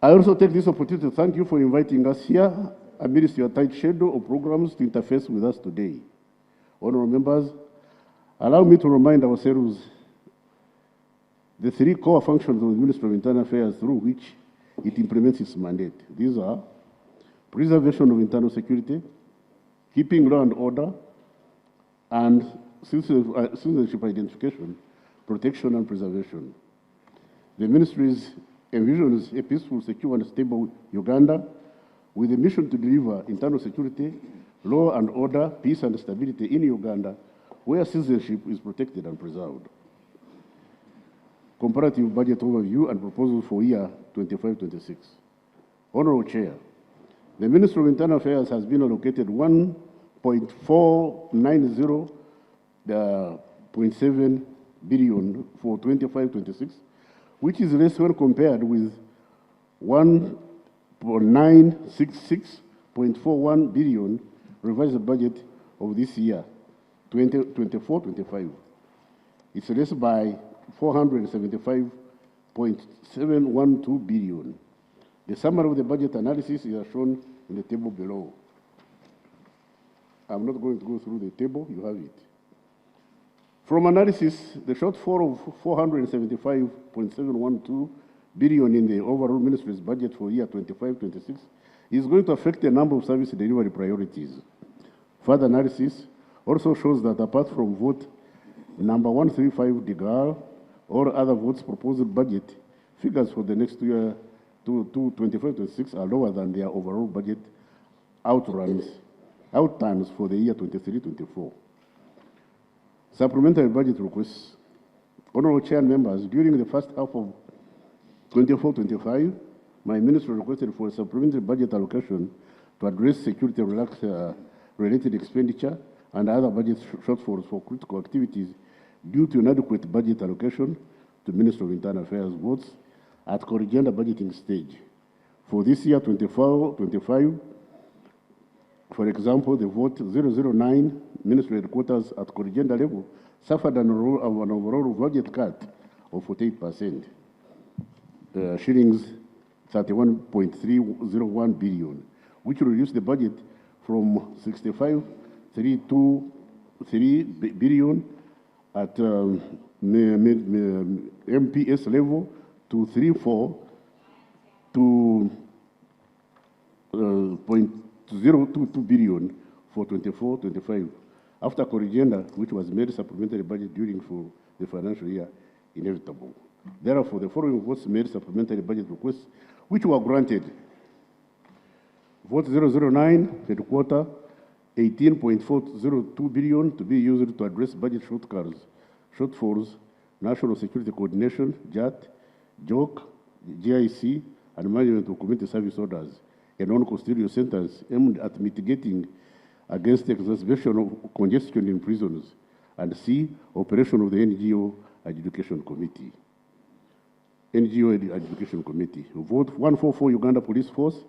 [SPEAKER 5] I also take this opportunity to thank you for inviting us here amidst your tight schedule of programs to interface with us today. Honorable members, allow me to remind ourselves the three core functions of the Ministry of Internal Affairs through which it implements its mandate. These are preservation of internal security, keeping law and order, and citizenship identification, protection, and preservation. The ministry's envisions a peaceful, secure, and stable Uganda with a mission to deliver internal security, law and order, peace, and stability in Uganda, where citizenship is protected and preserved. Comparative budget overview and proposals for year 25-26. Honorable Chair, the Ministry of Internal Affairs has been allocated 1.490.7 billion for 25-26, which is less when compared with 1.966.41 billion revised budget of this year, 2024-25. It's less by 475.712 billion. The summary of the budget analysis is shown in the table below. I'm not going to go through the table, you have it. From analysis, the shortfall of 475.712 billion in the overall ministry's budget for year 25-26 is going to affect a number of service delivery priorities. Further analysis also shows that apart from vote Number 135, DGAR, or other votes proposed budget figures for the next year, 25-26, are lower than their overall budget outtimes for the year 23-24. Supplementary budget requests. Honorable Chair and members, during the first half of 24-25, my ministry requested for a supplementary budget allocation to address security-related expenditure and other budget shortfalls for critical activities due to inadequate budget allocation to Ministry of Internal Affairs votes at corrigenda budgeting stage. For this year, 24-25, for example, the vote 009 Ministry headquarters at corrigenda level suffered an overall budget cut of 48%, shillings 31.301 billion, which reduced the budget from 65.323 billion at MPS level to 0.022 billion for 24-25. After corrigenda, which was made supplementary budget during for the financial year, inevitable. Therefore, the following votes made supplementary budget requests, which were granted. Vote 009, headquarter, 18.402 billion to be used to address budget shortfalls, National Security Coordination, JAT, JOC, GIC, and management of community service orders, a non-custodial sentence aimed at mitigating against the exacerbation of congestion in prisons, and C, operation of the NGO Adjudication Committee. Vote 144 Uganda Police Force,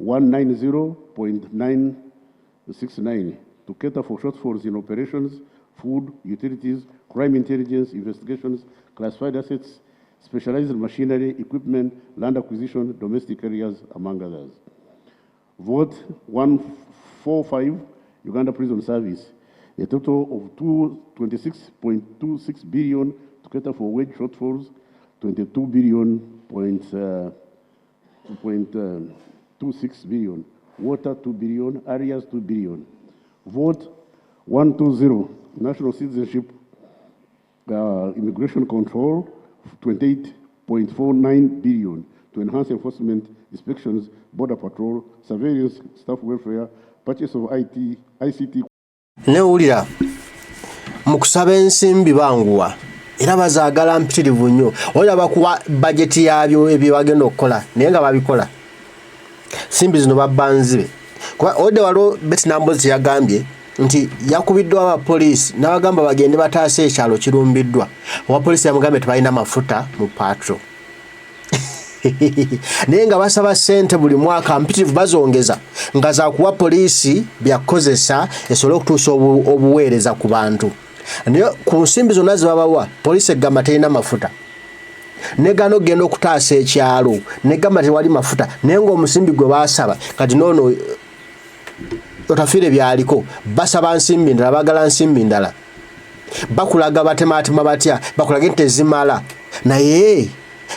[SPEAKER 5] 190.969 to cater for shortfalls in operations, food, utilities, crime intelligence, investigations, classified assets, specialized machinery, equipment, land acquisition, domestic areas, among others. Vote 145 Uganda Prison Service, a total of 26.26 billion to cater for wage shortfalls, 22 billion, 2.26 billion, water 2 billion, areas 2 billion. Vote 120, national citizenship, immigration control, 28.49 billion to enhance enforcement, inspections, border patrol, surveillance, staff welfare, purchase of ICT.
[SPEAKER 1] Neulira mukusaba ensimbi banguwa era bazaagala mpitirivu nnyo olaba kuwa bajeti yabyo ebyo bagenda okukola naye nga babikola simbi zino babbanzibe kuba ode waliwo Beti Nambooze yagambye nti yakubiddwa abapoliisi n'abagamba bagende bataase ekyalo kirumbiddwa abapoliisi yamugambye tebalina mafuta mu patro naye nga basaba ssente buli mwaka mpitirivu bazongeza nga za kuwa poliisi byakozesa esobole okutuusa obuweereza ku bantu naye ku nsimbi zonna ze babawa poliisi egamba terina mafuta negana okugenda okutaasa ekyalo negamba tewali mafuta naye ng'omusimbi gwe baasaba kati noono Otafiire byaliko basaba nsimbi ndala bagala nsimbi ndala bakulaga batemaatema batya bakulaga nti tezimala naye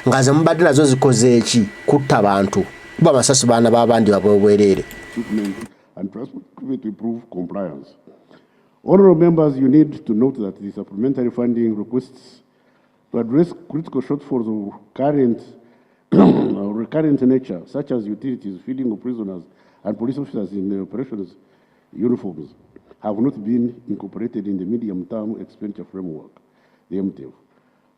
[SPEAKER 1] nga ze mubadde nazo zikoze eki kutta bantu kuba amasasi baana b'abandi babwereere.
[SPEAKER 5] And transport to improve compliance. Honorable members, you need to note that the supplementary funding requests to address critical shortfalls of current or recurrent nature, such as utilities, feeding of prisoners, and police officers in the operations uniforms, have not been incorporated in the medium-term expenditure framework, the MTF.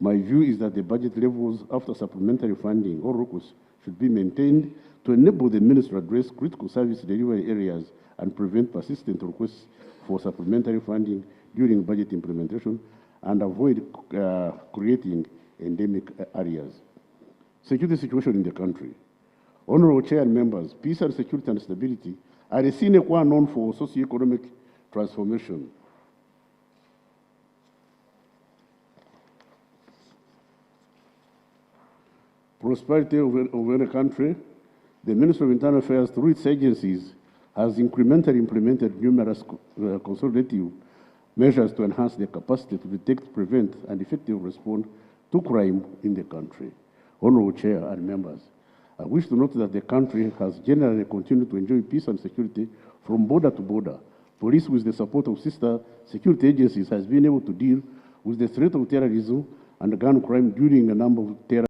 [SPEAKER 5] My view is that the budget levels after supplementary funding or requests should be maintained to enable the ministry to address critical service delivery areas and prevent persistent requests for supplementary funding during budget implementation and avoid creating endemic areas. Security situation in the country. Honorable Chair and members, peace and security and stability are a sine qua non for socio-economic transformation. Prosperity of any country, the Ministry of Internal Affairs, through its agencies, has incrementally implemented numerous consolidative measures to enhance their capacity to detect, prevent, and effectively respond to crime in the country. Honorable Chair and members, I wish to note that the country has generally continued to enjoy peace and security from border to border. Police, with the support of sister security agencies, has been able to deal with the threat of terrorism and gun crime during a number of terror.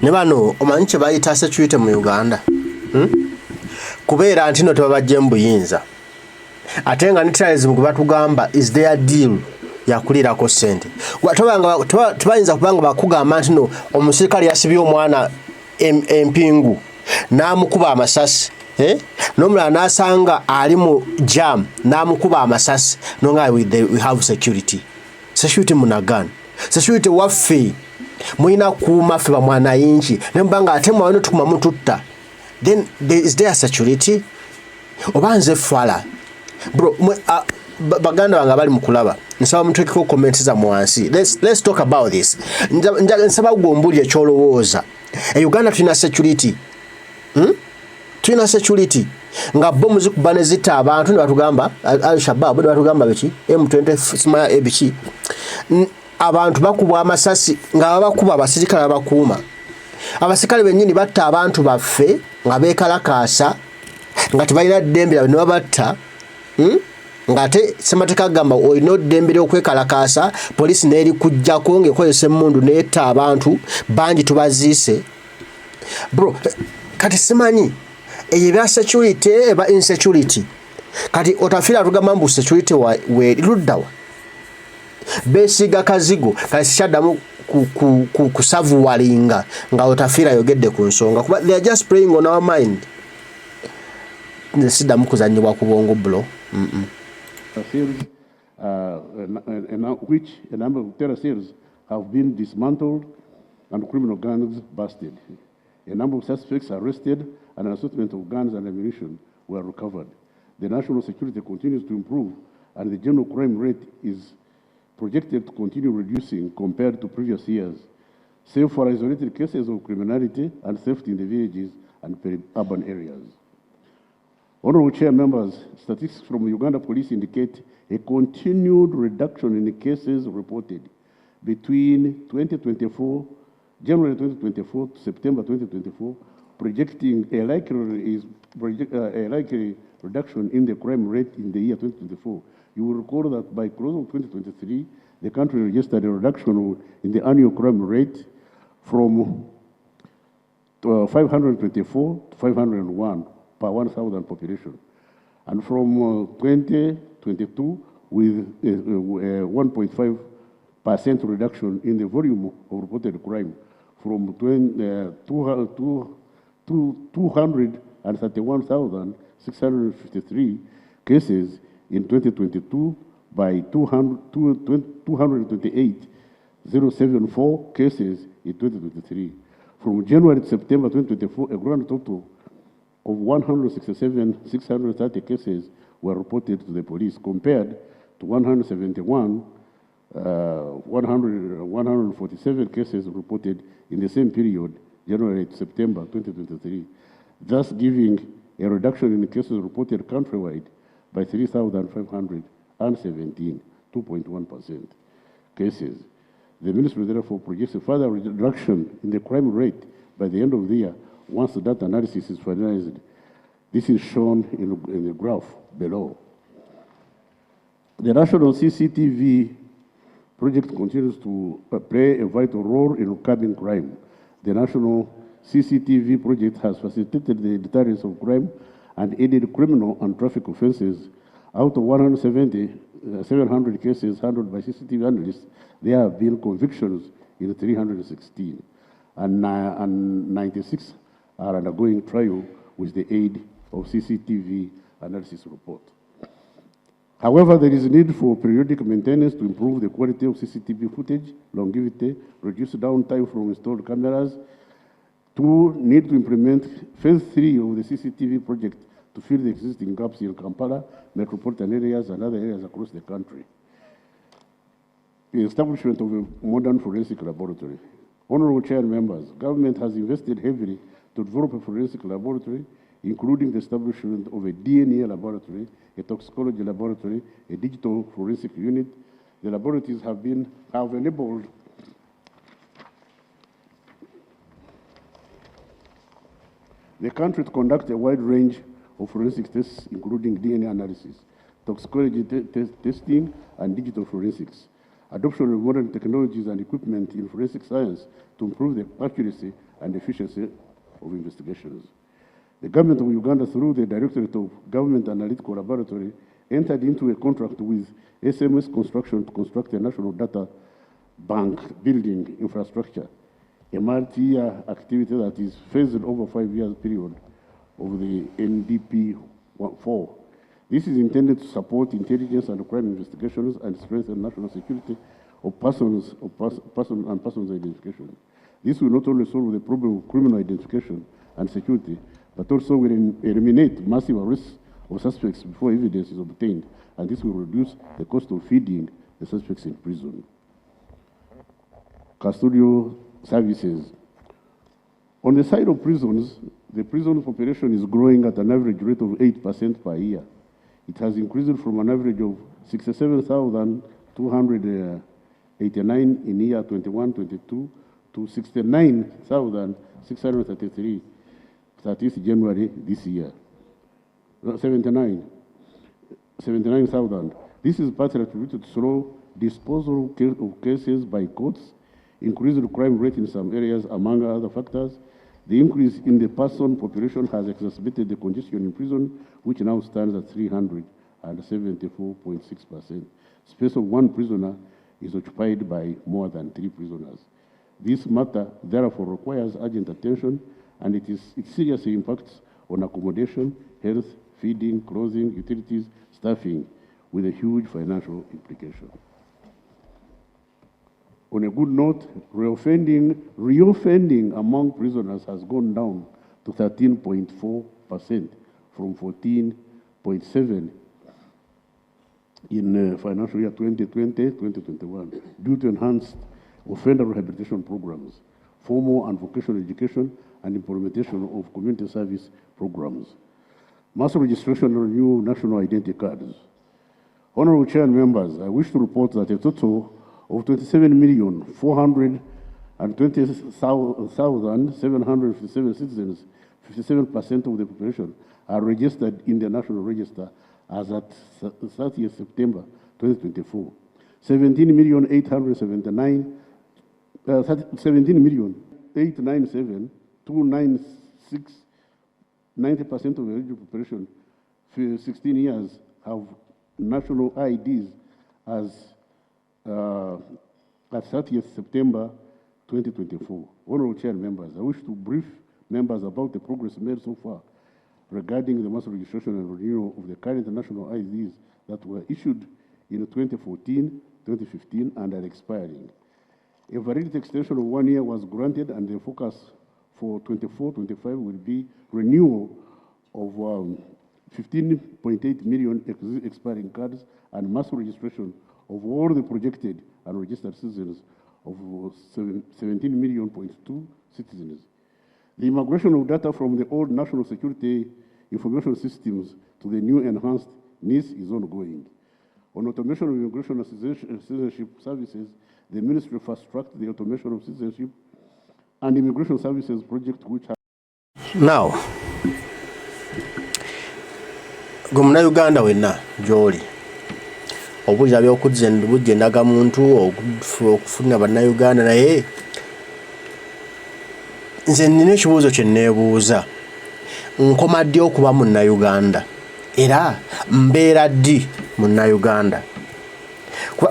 [SPEAKER 1] Ne bano omanyi kye bayita security mu Uganda kubeera nti no tebabajje mu buyinza ate nga ne terrorism gwe batugamba is their deal yakulirako ssente tebayinza kubanga bakugamba nti no omusirikale yasibye omwana empingu n'amukuba amasasi n'omulala n'asanga ali mu jam n'amukuba amasasi nonga we have security munagana security waffe mulina kuuma ffe bamwana yingi ne mbanga ate mwano tukuma mututta then is there security oba nze fala bro baganda bange bali mu kulaba nsaba mutekeko comments za mwansi let's talk about this nsaba gwombulye kyolowooza Uganda tulina security tulina security nga bomu zikuba ne zita abantu ne batugamba al-Shabaab ne batugamba biki M20 smaya ebiki abantu bakubwa amasasi nga bakuba abasirikale abakuuma abasirikale bennyini batta abantu baffe nga beekalakaasa nga tebalina ddembe ne babatta nga ate semateeka agamba olina ddembe ly'okwekalakaasa poliisi n'eri kujjako ng'ekozesa emmundu n'etta abantu bangi tubaziise bro kati simanyi eyo ebya security eba insecurity kati Otafiire atugamba mbu security we luddawa besiga kazigo kati sikyaddamu kusavuwalinga nga Otafiire ayogedde ku nsonga kuba they are just playing on our mind nze siddamu kuzannyibwa ku bwongo blo
[SPEAKER 5] which a number of terror cells have been dismantled and criminal gangs busted. A number of suspects arrested and an assortment of guns and ammunition were recovered. The national security continues to improve and the general crime rate is projected to continue reducing compared to previous years, save for isolated cases of criminality and theft in the villages and peri-urban areas. Honorable Chair members, statistics from Uganda Police indicate a continued reduction in the cases reported between January 2024 to September 2024, projecting a likely reduction in the crime rate in the year 2024. You will recall that by close of 2023, the country registered a reduction in the annual crime rate from 524 to 501 per 1,000 population. And from 2022, with a 1.5% reduction in the volume of reported crime from 231,653 cases in 2022 by 228,074 cases in 2023. From January to September 2024, a grand total of 167,630 cases were reported to the police, compared to 147 cases reported in the same period, January to September 2023, thus giving a reduction in the cases reported countrywide by 3,517, 2.1% cases. The ministry therefore projects a further reduction in the crime rate by the end of the year once the data analysis is finalized. This is shown in the graph below. The national CCTV project continues to play a vital role in curbing crime. The national CCTV project has facilitated the deterrence of crime and aided criminal and traffic offenses. Out of 700 cases handled by CCTV analysts, there have been convictions in 316, and 96 are undergoing trial with the aid of CCTV analysis report. However, there is a need for periodic maintenance to improve the quality of CCTV footage, longevity, reduce downtime from installed cameras. Two, need to implement phase 3 of the CCTV project to fill the existing gaps in Kampala, metropolitan areas, and other areas across the country. The establishment of a modern forensic laboratory. Honorable Chair and members, government has invested heavily to develop a forensic laboratory, including the establishment of a DNA laboratory, a toxicology laboratory, a digital forensic unit. The laboratories have enabled the country to conduct a wide range of forensic tests, including DNA analysis, toxicology testing, and digital forensics. adoption of modern technologies and equipment in forensic science to improve the accuracy and efficiency of investigations. The government of Uganda, through the Directorate of Government Analytical Laboratory, entered into a contract with SMS Construction to construct a national data bank building infrastructure, a multi-year activity that is phased over 5 years period of the NDP-4. This is intended to support intelligence and crime investigations and strengthen national security of persons identification. This will not only solve the problem of criminal identification and security, but also will eliminate massive arrests of suspects before evidence is obtained, and this will reduce the cost of feeding the suspects in prison. Custodial services. On the side of prisons, the prison population is growing at an average rate of 8% per year. It has increased from an average of 67,289 in year 21-22 to 69,633, 30th January this year. 79,000. This is partly attributed to slow disposal of cases by courts, increased crime rate in some areas, among other factors. The increase in the person population has exacerbated the congestion in prison, which now stands at 374.6%. Space of one prisoner is occupied by more than 3 prisoners. This matter, therefore, requires urgent attention, and it seriously impacts on accommodation, health, feeding, clothing, utilities, staffing, with a huge financial implication. On a good note, reoffending among prisoners has gone down to 13.4% from 14.7% in financial year 2020-2021 due to enhanced offender rehabilitation programs, formal and vocational education, and implementation of community service programs. Mass registration and renewal of national identity cards. Honorable Chair and members, I wish to report that a total of 27,420,757 citizens, 57% of the population, are registered in the National Register as at 30th September 2024. 17,897,296, 90% of the eligible population for 16 years have national IDs as at 30th September 2024. Honorable Chair and members, I wish to brief members about the progress made so far regarding the mass registration and renewal of the current national IDs that were issued in 2014, 2015, and are expiring. A validity extension of 1 year was granted, and the focus for 24-25 will be renewal of 15.8 million expiring cards and mass registration of all the projected and registered citizens of 17.2 million citizens. The immigration of data from the old national security information systems to the new enhanced NIS is ongoing. On automation of immigration and citizenship services, the Ministry fast-tracked the automation of citizenship and immigration services project, which has...
[SPEAKER 1] Now, Gumna Uganda wenna Joli. Obuja byokujendaga muntu okufuna bannayuganda naye nze nina ekibuuzo kye neebuuza. Nkoma ddi okuba munnayuganda era mbeera ddi munnayuganda?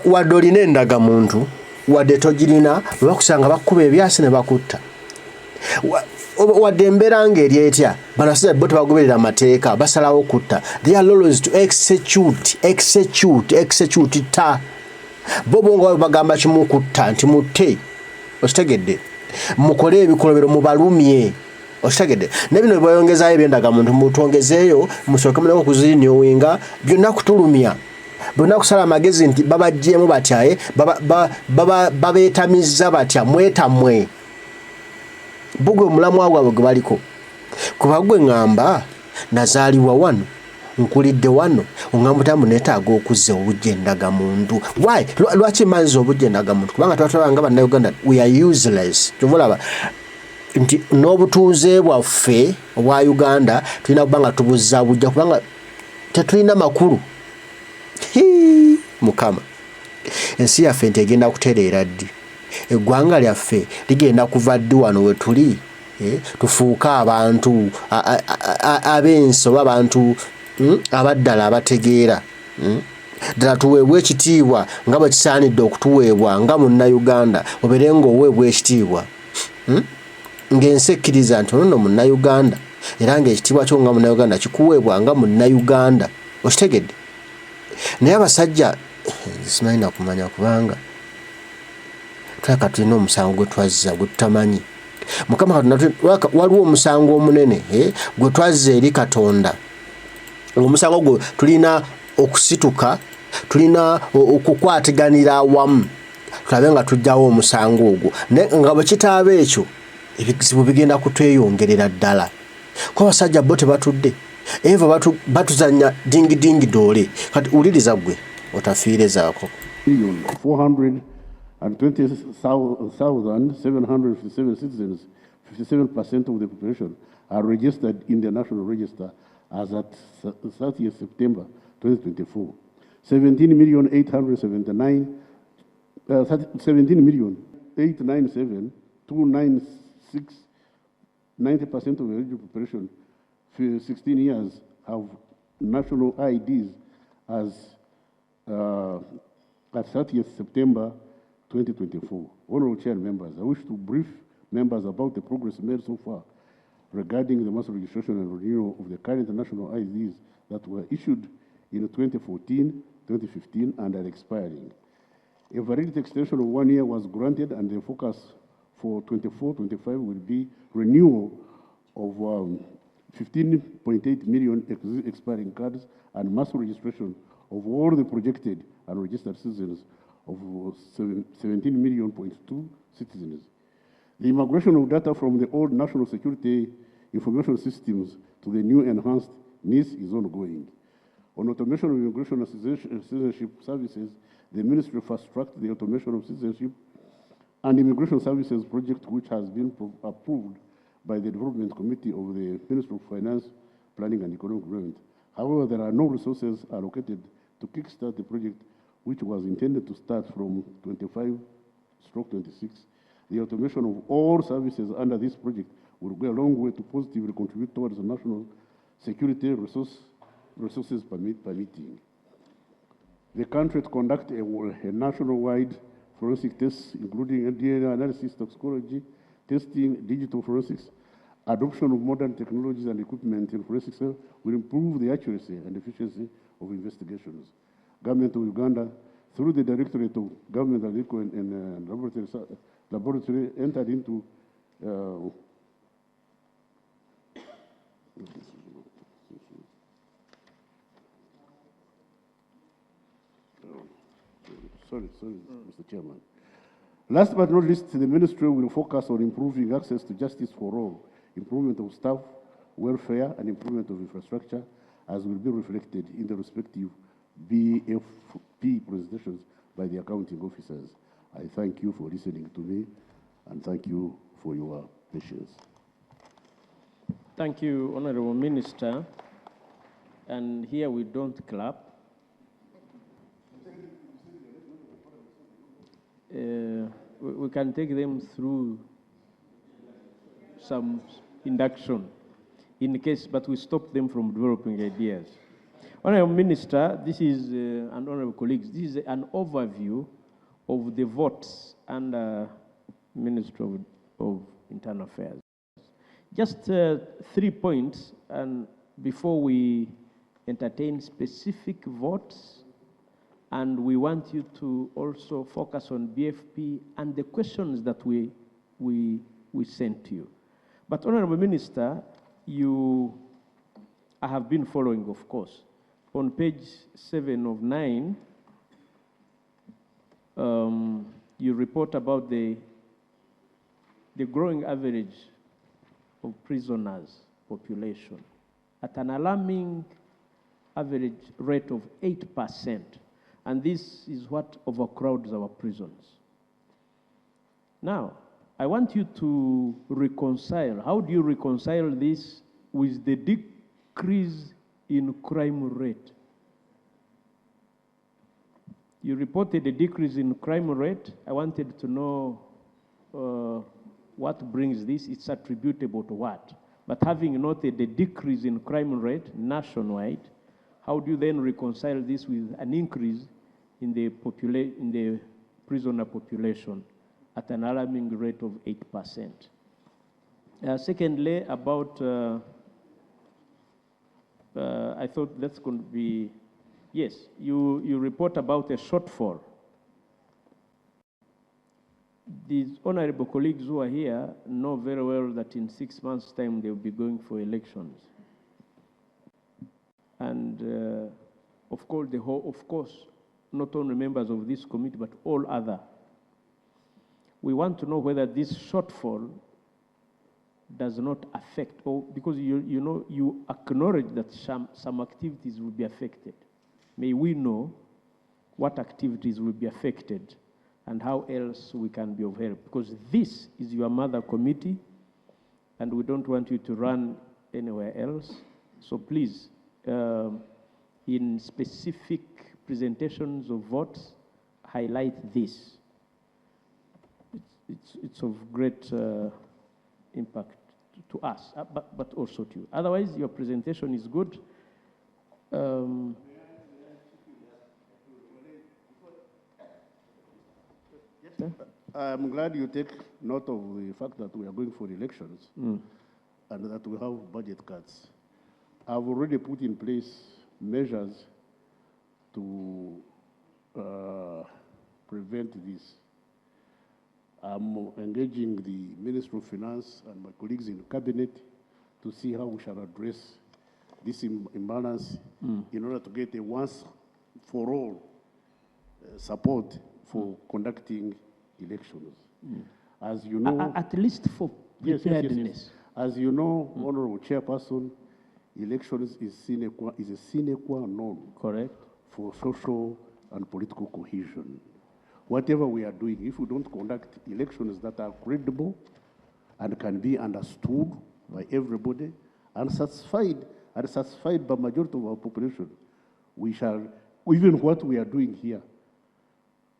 [SPEAKER 1] Wadde olina endagamuntu wadde togirina bakusanga bakuba ebyasi ne bakutta, wadde embeera ng'eri etya bano abasajja bo tebagoberera amateeka basalawo kutta. They are laws to execute ta bo bongo bagamba kimu kutta nti mutte, okitegedde, mukole ebikolobero mubalumye, okitegedde. Ne bino bayongezayo ebyendagamuntu mutwongezeeyo musooke muleko okuzinyowinga byonna kutulumya, byonna kusala amagezi nti babaggyemu batya babeetamizza batya mwetamwe bugwe mulamwa gwabwe gwe baliko. Kuba gwe ngamba nazaalibwa wano nkulidde wano ongamba tamu neetaaga okuzza obujjendagamuntu. Why? Lwaki manzi obujjendagamuntu? Kubanga twatwalanga bannayuganda we are useless. Tuvulaba nti n'obutuuze bwaffe obwa Uganda tulina kubanga tubuzza bujja kubanga tetulina makulu. Mukama ensi yaffe nti egenda kutereera ddi, eggwanga lyaffe ligenda kuva ddi wano we tuli, tufuuke abantu ab'ensi oba abantu abaddala abategeera, ddala tuweebwa ekitiibwa nga bwe kisaanidde okutuweebwa nga munnayuganda, obeere ng'oweebwa ekitiibwa ng'ensi ekkiriza nti ono nno munnayuganda, era ng'ekitiibwa kyo nga munnayuganda kikuweebwa nga munnayuganda, okitegedde. Naye abasajja simanyi na kumanya kubanga tulaka tulina omusango gwe twazza gwe tutamanyi. Mukama Katonda waliwo omusango omunene gwe twazza eri Katonda. Omusango gwe tulina okusituka, tulina okukwatiganira awamu tulabe nga tujjawo omusango ogwo, nga bwe kitaaba ekyo ebizibu bigenda kutweyongerera ddala. Ko abasajja bo tebatudde eva batuzanya dingi doole. Kati uliriza gwe Otafiire zaako
[SPEAKER 5] 420,757 citizens, 57% of the population, are registered in the National Register as at 30th September 2024. 17,897,296, 90% of the eligible population for 16 years have national IDs as at 30th September 2024. Honorable Chair and members, I wish to brief members about the progress made so far regarding the mass registration and renewal of the current national IDs that were issued in 2014, 2015, and are expiring. A validity extension of 1 year was granted, and the focus for 24-25 will be renewal of 15.8 million expiring cards and mass registration of all the projected and registered citizens of 17.2 million citizens. The immigration of data from the old national security information systems to the new enhanced NIS is ongoing. On automation of immigration and citizenship services, the Ministry fast-tracked the automation of citizenship and immigration services project, which has been approved by the Development Committee of the Ministry of Finance, Planning and Economic Development. However, there are no resources allocated to kickstart the project, which was intended to start from 25/26. The automation of all services under this project will go a long way to positively contribute towards the national security resources permitting. The country to conduct a nationwide forensic tests, including DNA analysis, toxicology, testing, digital forensics, adoption of modern technologies and equipment in forensics will improve the accuracy and efficiency of investigations. Government of Uganda, through the Directorate of Government and Laboratory, entered into Sorry, Mr. Chairman. Last but not least, the Ministry will focus on improving access to justice for all, improvement of staff welfare, and improvement of infrastructure, as will be reflected in the respective BFP presentations by the accounting officers. I thank you for listening to me, and thank you for your patience.
[SPEAKER 3] Thank you, Honorable Minister. And here we don't clap. We can take them through some induction in case, but we stop them from developing ideas. Honorable Minister, this is, and honorable colleagues, this is an overview of the votes under Ministry of Internal Affairs. Just 3 points, and before we entertain specific votes, and we want you to also focus on BFP and the questions that we sent to you. But Honorable Minister, I have been following, of course. On page 7 of 9, you report about the growing average of prisoners population at an alarming average rate of 8%. And this is what overcrowds our prisons. Now, I want you to reconcile. How do you reconcile this with the decrease in crime rate? You reported a decrease in crime rate. I wanted to know what brings this. It's attributable to what? But having noted the decrease in crime rate nationwide, how do you then reconcile this with an increase in the prisoner population at an alarming rate of 8%? Secondly, about, I thought that's going to be, yes, you report about a shortfall. These honorable colleagues who are here know very well that in 6 months' time they will be going for elections. And of course, not only members of this committee, but all other. We want to know whether this shortfall does not affect, or because you acknowledge that some activities will be affected. May we know what activities will be affected and how else we can be of help, because this is your mother committee and we don't want you to run anywhere else. So please, in specific presentations of votes, highlight this. It's of great impact to us, but also to you. Otherwise, your presentation is good.
[SPEAKER 5] I'm glad you take note of the fact that we are going for elections and that we have budget cuts. I've already put in place measures to prevent this. I'm engaging the Minister of Finance and my colleagues in the cabinet to see how we shall address this imbalance in order to get a once-for-all support for conducting elections. As you know,
[SPEAKER 3] at least for preparedness.
[SPEAKER 5] Yes. As you know, Honorable Chairperson, elections is a sine qua non.
[SPEAKER 3] Correct.
[SPEAKER 5] For social and political cohesion. Whatever we are doing, if we don't conduct elections that are credible and can be understood by everybody and satisfied by majority of our population, we shall, even what we are doing here,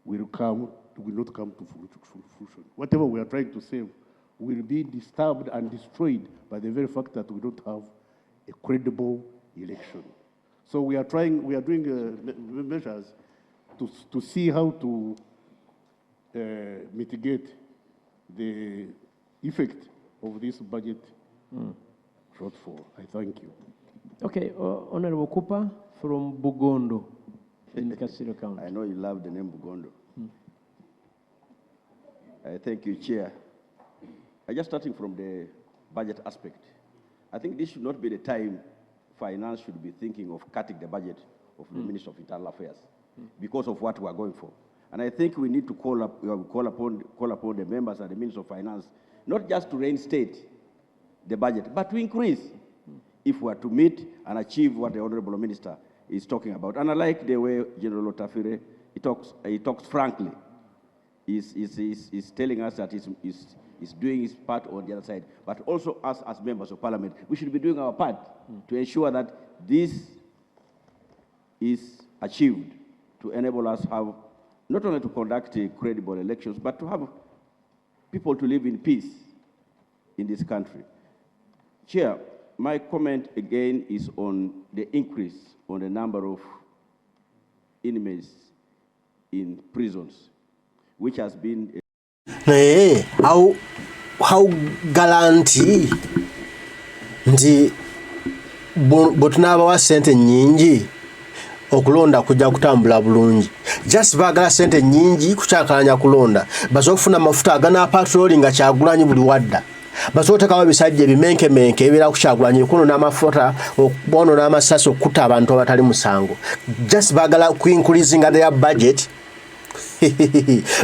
[SPEAKER 5] will not come to fruition. Whatever we are trying to save will be disturbed and destroyed by the very fact that we don't have a credible election. So we are doing measures to see how to mitigate the effect of this budget shortfall. I thank you.
[SPEAKER 3] Okay, Honorable Cooper from Bugondo in Kasiro County.
[SPEAKER 6] I know you love the name Bugondo. Thank you, Chair. Just starting from the budget aspect, I think this should not be the time finance should be thinking of cutting the budget of the Ministry of Internal Affairs because of what we are going for. And I think we need to call upon the members and the Minister of Finance, not just to reinstate the budget, but to increase if we are to meet and achieve what the Honorable Minister is talking about. And I like the way General Otafiire, he talks frankly. He's telling us that he's doing his part on the other side, but also us as members of Parliament, we should be doing our part to ensure that this is achieved to enable us have not only to conduct credible elections, but to have people to live in peace in this country. Chair, my comment again is on the increase on the number of inmates in prisons, which has been
[SPEAKER 1] how guarantee nti botunaba wa sente nyingi okulonda kujja kutambula bulungi. Just bagala sente nyingi kuchakalanya kulonda. Bazofuna mafuta agana patrolling nga kyagulanyi buli wadda. Bazotekawo bisajja ebimenke ebira kuchagulanyi kuno n'amafuta okubono n'amasasi okuta abantu abatali musango. Just bagala increasing their budget.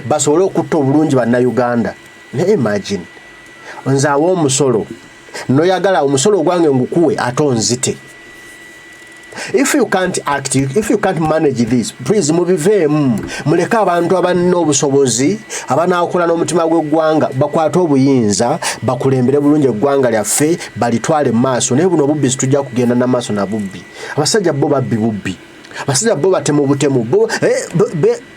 [SPEAKER 1] Basobole okutta obulungi banna Uganda. Ne imagine. Nzaawo omusolo. Noyagala omusolo gwange ngukuwe atonzite. If you can't act, if you can't manage this, please mubiveemu. Muleka abantu abanna obusobozi, abanaakola n'omutima gw'eggwanga bakwata obuyinza, bakulembere bulungi eggwanga lyaffe, balitwale maaso. Naye buno obubbi situjja kugenda na maaso na bubbi. Abasajja bo babbi bubbi. Basajja bo batemu butemu bo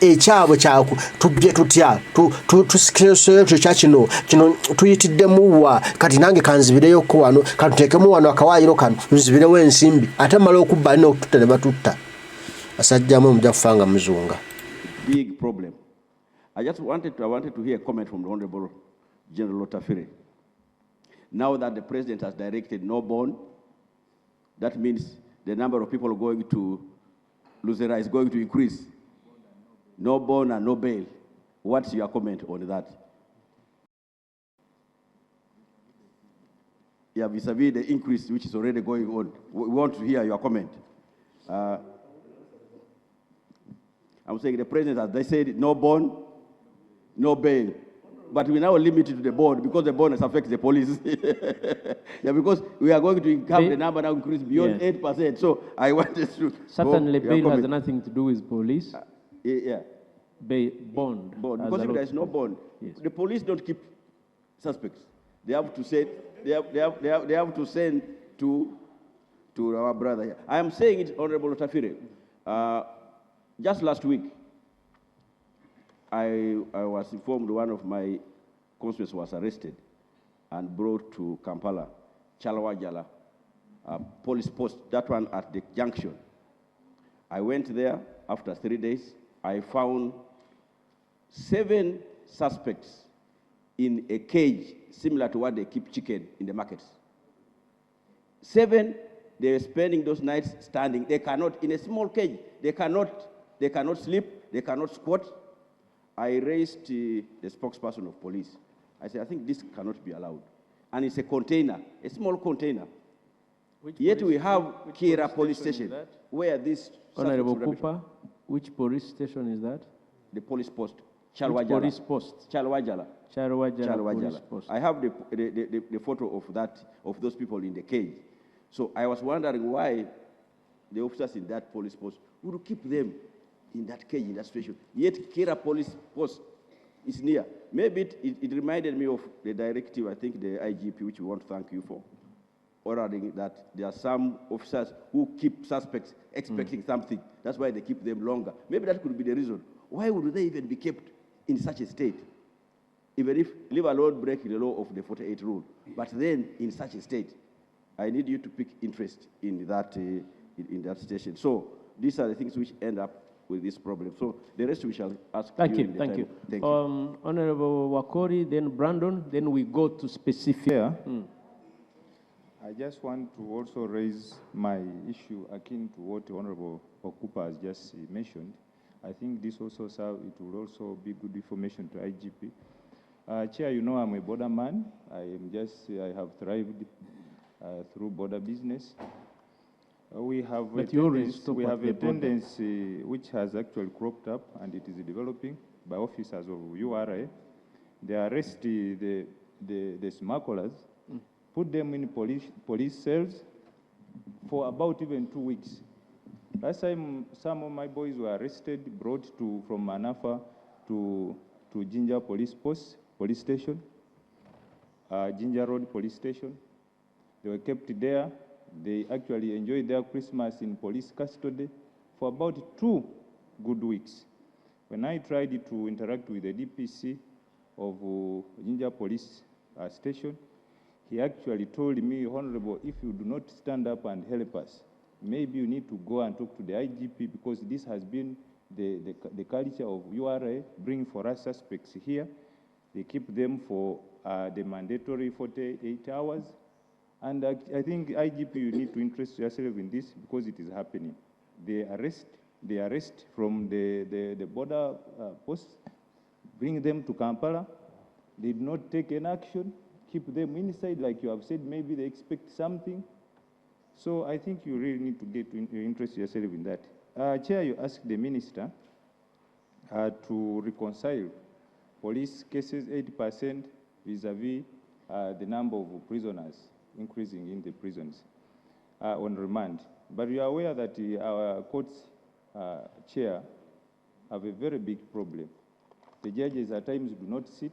[SPEAKER 1] ekyabo kyaku tubye tutya tusikirese kino tuyitiddemu wa kati nange kanzibireyo ko wano katutekemu wano akawaayiro kano nzibirewo ensimbi ate mala okubba n'okututta ne batutta basajjamu mujja kufanga muzunga.
[SPEAKER 6] Big problem. I wanted to hear a comment from the Honorable General Otafiire. Now that the President has directed no bond, that means the number of people going to Luzera is going to increase. No bond and no bail. What's your comment on that? Yeah, vis-a-vis the increase which is already going on. We want to hear your comment. I'm saying the President, as they said, no bond, no bail. But we now limit it to the bond because the bond affects the police. Yeah, because we are going to have the number now increase beyond 8%. So I wanted to...
[SPEAKER 3] Certainly bail has nothing to do with police.
[SPEAKER 6] Yeah.
[SPEAKER 3] Bond.
[SPEAKER 6] Because if there is no bond, the police don't keep suspects. They have to send, they have to send to our brother here. I am saying it, Honorable Otafiire. Just last week, I was informed one of my constituents was arrested and brought to Kampala, Chalwajala, police post, that one at the junction. I went there after 3 days. I found 7 suspects in a cage similar to what they keep chicken in the markets. 7, they were spending those nights standing. They cannot, in a small cage, they cannot sleep, they cannot squat. I raised the spokesperson of police. I said, I think this cannot be allowed. And it's a container, a small container. Yet we have Kira police station where this...
[SPEAKER 3] Honorable Cooper, which police station is that?
[SPEAKER 6] The police post.
[SPEAKER 3] Chalwajala. Police post?
[SPEAKER 6] Chalwajala.
[SPEAKER 3] Police post.
[SPEAKER 6] I have the photo of those people in the cage. So I was wondering why the officers in that police post would keep them in that cage, in that situation. Yet Kira police post is near. Maybe it reminded me of the directive, I think the IGP, which we want to thank you for, ordering that there are some officers who keep suspects expecting something. That's why they keep them longer. Maybe that could be the reason. Why would they even be kept in such a state? Even if, leave alone breaking the law of the 48 rule. But then, in such a state, I need you to pick interest in that station. So these are the things which end up with this problem. So the rest we shall ask
[SPEAKER 3] Thank you.
[SPEAKER 6] Thank you.
[SPEAKER 3] Honorable Wakori, then Brandon, then we go to specific.
[SPEAKER 7] Yeah. I just want to also raise my issue akin to what Honorable Okufa has just mentioned. I think this also it will also be good information to IGP. Chair, you know I'm a border man. I have thrived through border business. We have a tendency which has actually cropped up and it is developing by officers of URA. They arrest the smugglers, put them in police cells for about even 2 weeks. Last time, some of my boys were arrested, brought from Manafa to Jinja police station, Jinja Road police station. They were kept there. They actually enjoyed their Christmas in police custody for about 2 good weeks. When I tried to interact with the DPC of Jinja police station, he actually told me, Honorable, if you do not stand up and help us, maybe you need to go and talk to the IGP because this has been the culture of URA, bring for us suspects here. They keep them for the mandatory 48 hours. And I think IGP, you need to interest yourself in this because it is happening. They arrest from the border posts, bring them to Kampala. They did not take any action, keep them inside, like you have said, maybe they expect something. So I think you really need to get to interest yourself in that. Chair, you asked the minister to reconcile police cases 80% vis-a-vis the number of prisoners increasing in the prisons on remand. But we are aware that our courts, chair, have a very big problem. The judges at times do not sit.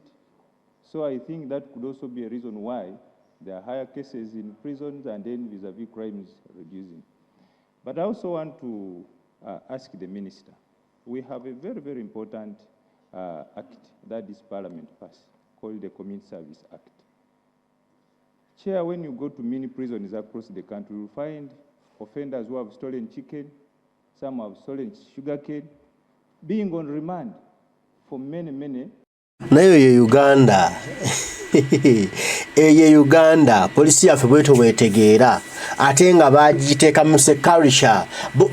[SPEAKER 7] So I think that could also be a reason why there are higher cases in prisons and then vis-a-vis crimes reducing. But I also want to ask the minister. We have a very, very important act that this parliament passed, called the Community Service Act. Chair, when you go to many prisons across the country, you will find offenders who have stolen chicken, some have stolen sugarcane, being on remand for many, many.
[SPEAKER 1] Nayo ye Uganda. Eye Uganda, polisi yaffe bweto bwetegeera ate nga bagiteeka mu sekarisha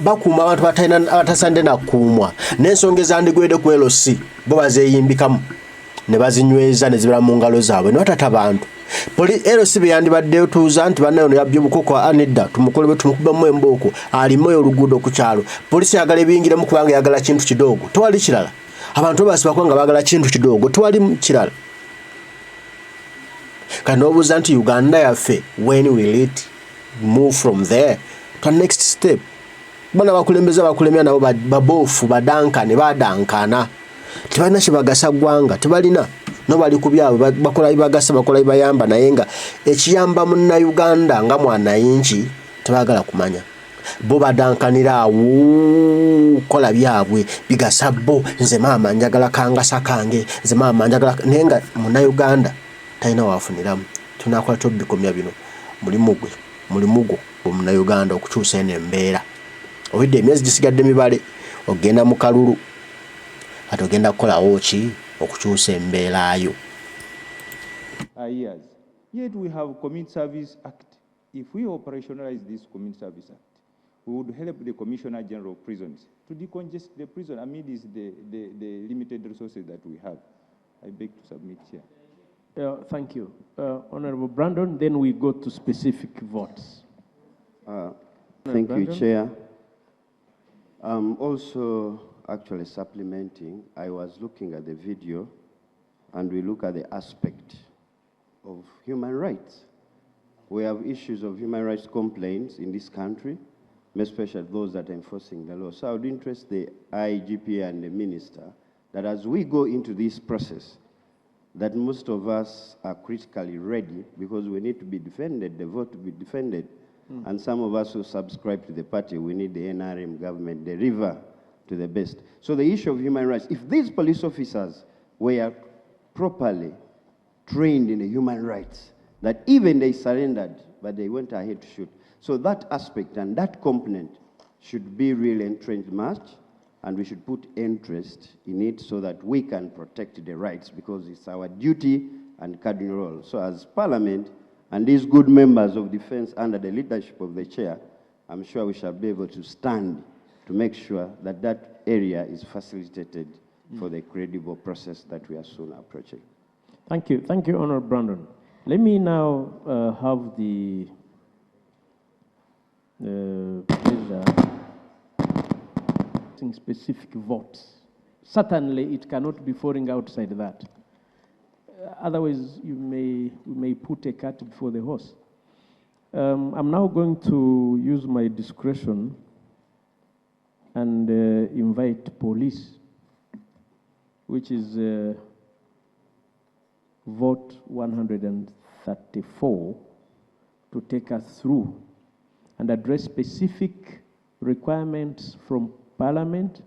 [SPEAKER 1] bakuuma abantu batasande nakuumwa n'ensonga ezandigwedde ku LC bo bazeeyimbikamu ne bazinyweza ne zibala mu ngalo zaabwe ne batata bantu LC beyandibaddeyo tuuza nti bannayo yabbye obukoko anedda tumukolebe tumukubamu embooko alimu oluguudo ku kyalo polisi yagala ebiyingiremu kubanga yagala kintu kidoogo tewali kirala abantu basibako nga bagala kintu kidoogo tewali kirala kanobuuza nti Uganda yaffe when will it move from there to the next step bana bakulembeza bakulemya nabo baboofu badankane badankana tebalina kibagasa ggwanga tebalina no bali ku byabwe bakola ibagasa bakola ibayamba naye nga ekiyamba munna Uganda nga mwanayingi tebagala kumanya bo badankanira awo kola byabwe bigasa bo nze maama njagala kangasa kange nze maama njagala nenga munna Uganda taina wafuniramu tunakola tobikomya bino mulimugo omuna Uganda okukyusa eno embeera obidde emyezi gisigadde mibale ogenda mu kalulu ate ogenda kukolawo ki okukyusa embeerayo.
[SPEAKER 7] Years. Yet we have Community Service Act. If we operationalize this Community Service Act, we would help the Commissioner General of Prisons to decongest the prison amidst the limited resources that we have. I beg to submit here.
[SPEAKER 3] Thank you. Honorable Brandon, then we go to specific votes.
[SPEAKER 8] Thank
[SPEAKER 3] Brandon?
[SPEAKER 8] you, Chair. Also, actually supplementing, I was looking at the video and we look at the aspect of human rights. We have issues of human rights complaints in this country, especially those that are enforcing the law. So I would interest the IGP and the Minister that as we go into this process, that most of us are critically ready because we need to be defended, the vote to be defended. And some of us who subscribe to the party, we need the NRM government, deliver to the best. So the issue of human rights, if these police officers were properly trained in the human rights, that even they surrendered, but they went ahead to shoot. So that aspect and that component should be really entrenched much, and we should put interest in it so that we can protect the rights because it's our duty and cardinal role. So as Parliament and these good members of defense under the leadership of the chair, I'm sure we shall be able to stand to make sure that that area is facilitated for the credible process that we are soon approaching.
[SPEAKER 3] Thank you. Thank you, Honorable Brandon. Let me now have the pleasure of specific votes. Certainly, it cannot be falling outside that. Otherwise, we may put a cart before the horse. I'm now going to use my discretion and invite police, which is vote 134, to take us through and address specific requirements from Parliament,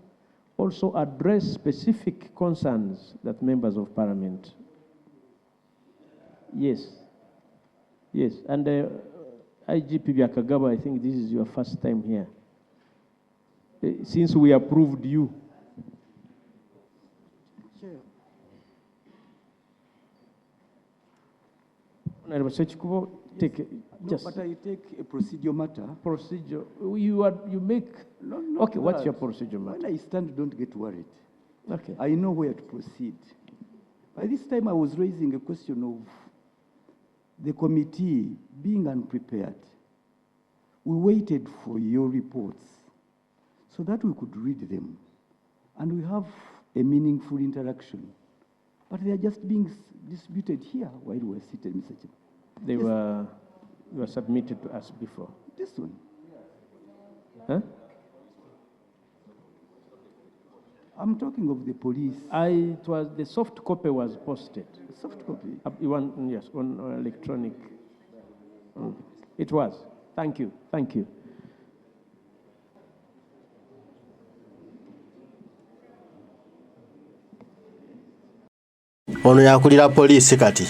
[SPEAKER 3] also address specific concerns that members of Parliament. Yes. Yes, and IGP Byakagaba, I think this is your first time here. Since we approved you.
[SPEAKER 4] Chair.
[SPEAKER 3] Honorable Sechikubo, take it.
[SPEAKER 4] No, but I take a procedure matter.
[SPEAKER 3] Procedure. You make.
[SPEAKER 4] No, no.
[SPEAKER 3] Okay, what's your procedure matter?
[SPEAKER 4] When I stand, don't get worried.
[SPEAKER 3] Okay.
[SPEAKER 4] I know where to proceed. By this time, I was raising a question of the committee being unprepared. We waited for your reports so that we could read them and we have a meaningful interaction. But they are just being distributed here while we were seated, Mr. Chairman.
[SPEAKER 3] They were submitted to us before.
[SPEAKER 4] This one.
[SPEAKER 3] Huh?
[SPEAKER 4] I'm talking of the police.
[SPEAKER 3] It was the soft copy was posted.
[SPEAKER 4] Soft copy.
[SPEAKER 3] Yes, on electronic. It was. Thank you. Thank you.
[SPEAKER 1] ono yakulira poliisi kati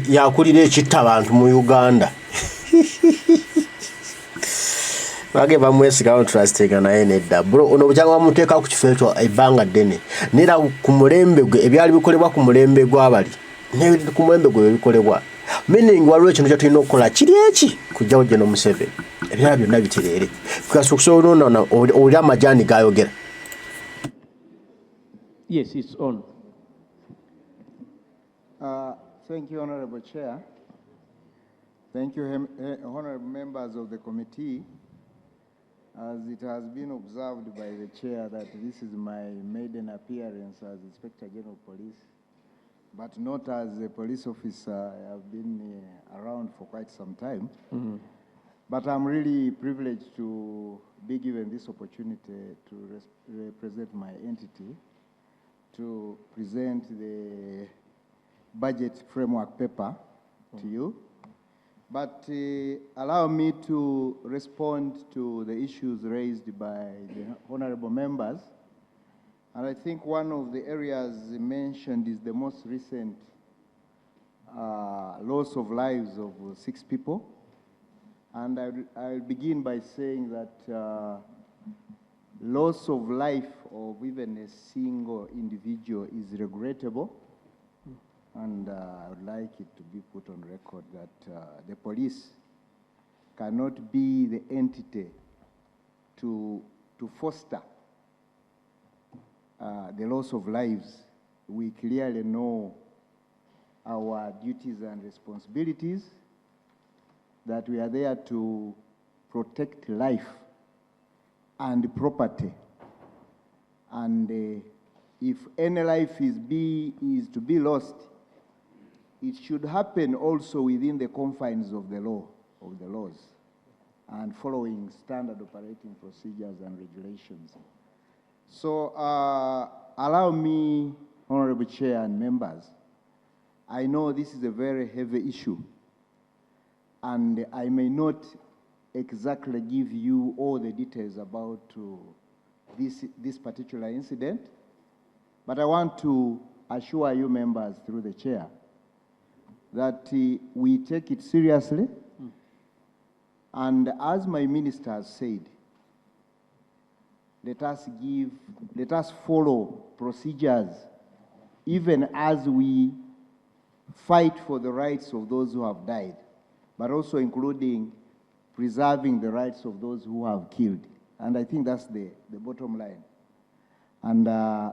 [SPEAKER 1] yakulira ekitta abantu mu Uganda bage bamwesigawo trustinga naye nedda bro ono bujanga bamuteeka ku kifo ekyo ebbanga ddene nera ku mulembe gwe ebyali bikolebwa ku mulembe gw'abali ne ku mulembe gwe bikolebwa meaning waliwo ekintu kyatulina okukola kiri eki kujjawo General Museveni ebyala byonna bitereere kukasokusobola oli amajani gayogera.
[SPEAKER 3] Yes, it's on.
[SPEAKER 9] Thank you, Honorable Chair. Thank you, honorable members of the committee. As it has been observed by the chair that this is my maiden appearance as Inspector General of Police, but not as a police officer. I have been around for quite some time. But I'm really privileged to be given this opportunity to represent my entity, to present the budget framework paper to you. But allow me to respond to the issues raised by the honorable members. And I think one of the areas mentioned is the most recent loss of lives of 6 people. And I'll begin by saying that loss of life of even a single individual is regrettable. And I would like it to be put on record that the police cannot be the entity to foster the loss of lives. We clearly know our duties and responsibilities, that we are there to protect life and property. And if any life is to be lost, it should happen also within the confines of the law, of the laws, and following standard operating procedures and regulations. So allow me, Honorable Chair and members, I know this is a very heavy issue, and I may not exactly give you all the details about this particular incident, but I want to assure you members through the chair that we take it seriously, and as my minister has said, let us follow procedures even as we fight for the rights of those who have died, but also including preserving the rights of those who have killed. And I think that's the bottom line. And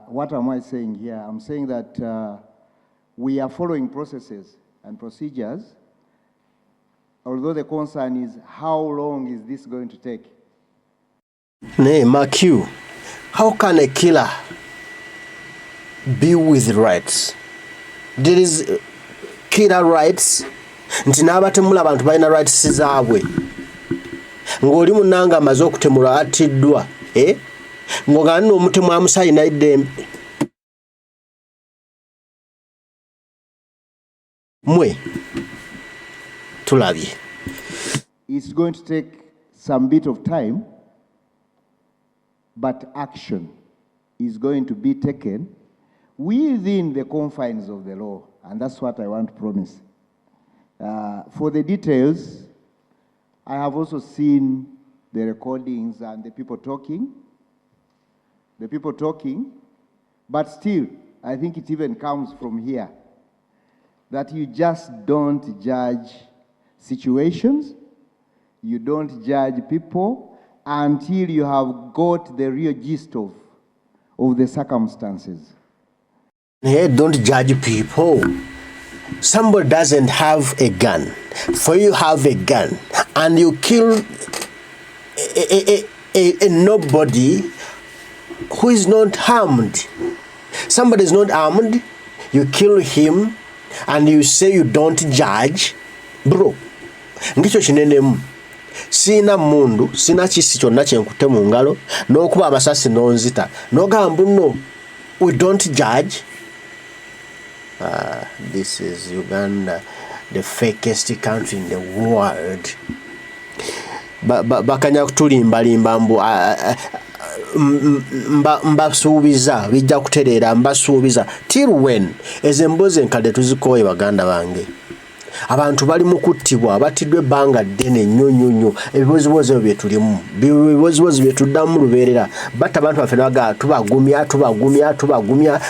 [SPEAKER 9] what am I saying here? I'm saying that we are following processes and procedures, although the concern is how long is this going to take?
[SPEAKER 1] Nay, mark you. How can a killer be with rights? There is killer rights. Nti n'abatemula abantu balina rights zaabwe. Ng'oli munanga amaze okutemula atiddwa. Ng'ogaana n'omutemu amusayina eddembe. Mwe tulabye.
[SPEAKER 9] It's going to take some bit of time, but action is going to be taken within the confines of the law, and that's what I want to promise. For the details, I have also seen the recordings and the people talking, but still, I think it even comes from here, that you just don't judge situations, you don't judge people until you have got the real gist of the circumstances.
[SPEAKER 1] Hey, don't judge people. Somebody doesn't have a gun. For you have a gun and you kill a nobody who is not harmed. Somebody is not armed, you kill him and you say you don't judge. Bro, ngicho kinenemu. Sina mundu, sina kisi kyonna kyenkute mu ngalo, n'okuba amasasi n'onzita. N'ogamba no, we don't judge. This is Uganda, the fakest country in the world. Bakanya kutulimba mbu mbasuubiza bijja kutereera mbasuubiza till when ezemboze nkadde tuzikooye baganda bange abantu bali mu kuttibwa battiddwe ebbanga ddene nnyo ebibozibozi ebyo bye tulimu bibozibozi bye tuddamu lubeerera batta abantu baffe nabaga tubagumya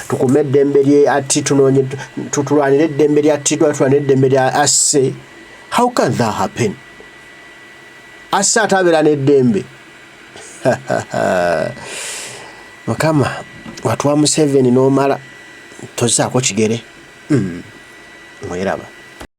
[SPEAKER 1] tukume eddembe lye ati tunoonye tutulwanire eddembe lya ttiddwa tulwanire eddembe lya asse. How can that happen? Asse atabeera n'eddembe. Mukama watu wa Museveni n'omala tozaako kigere. Mweraba.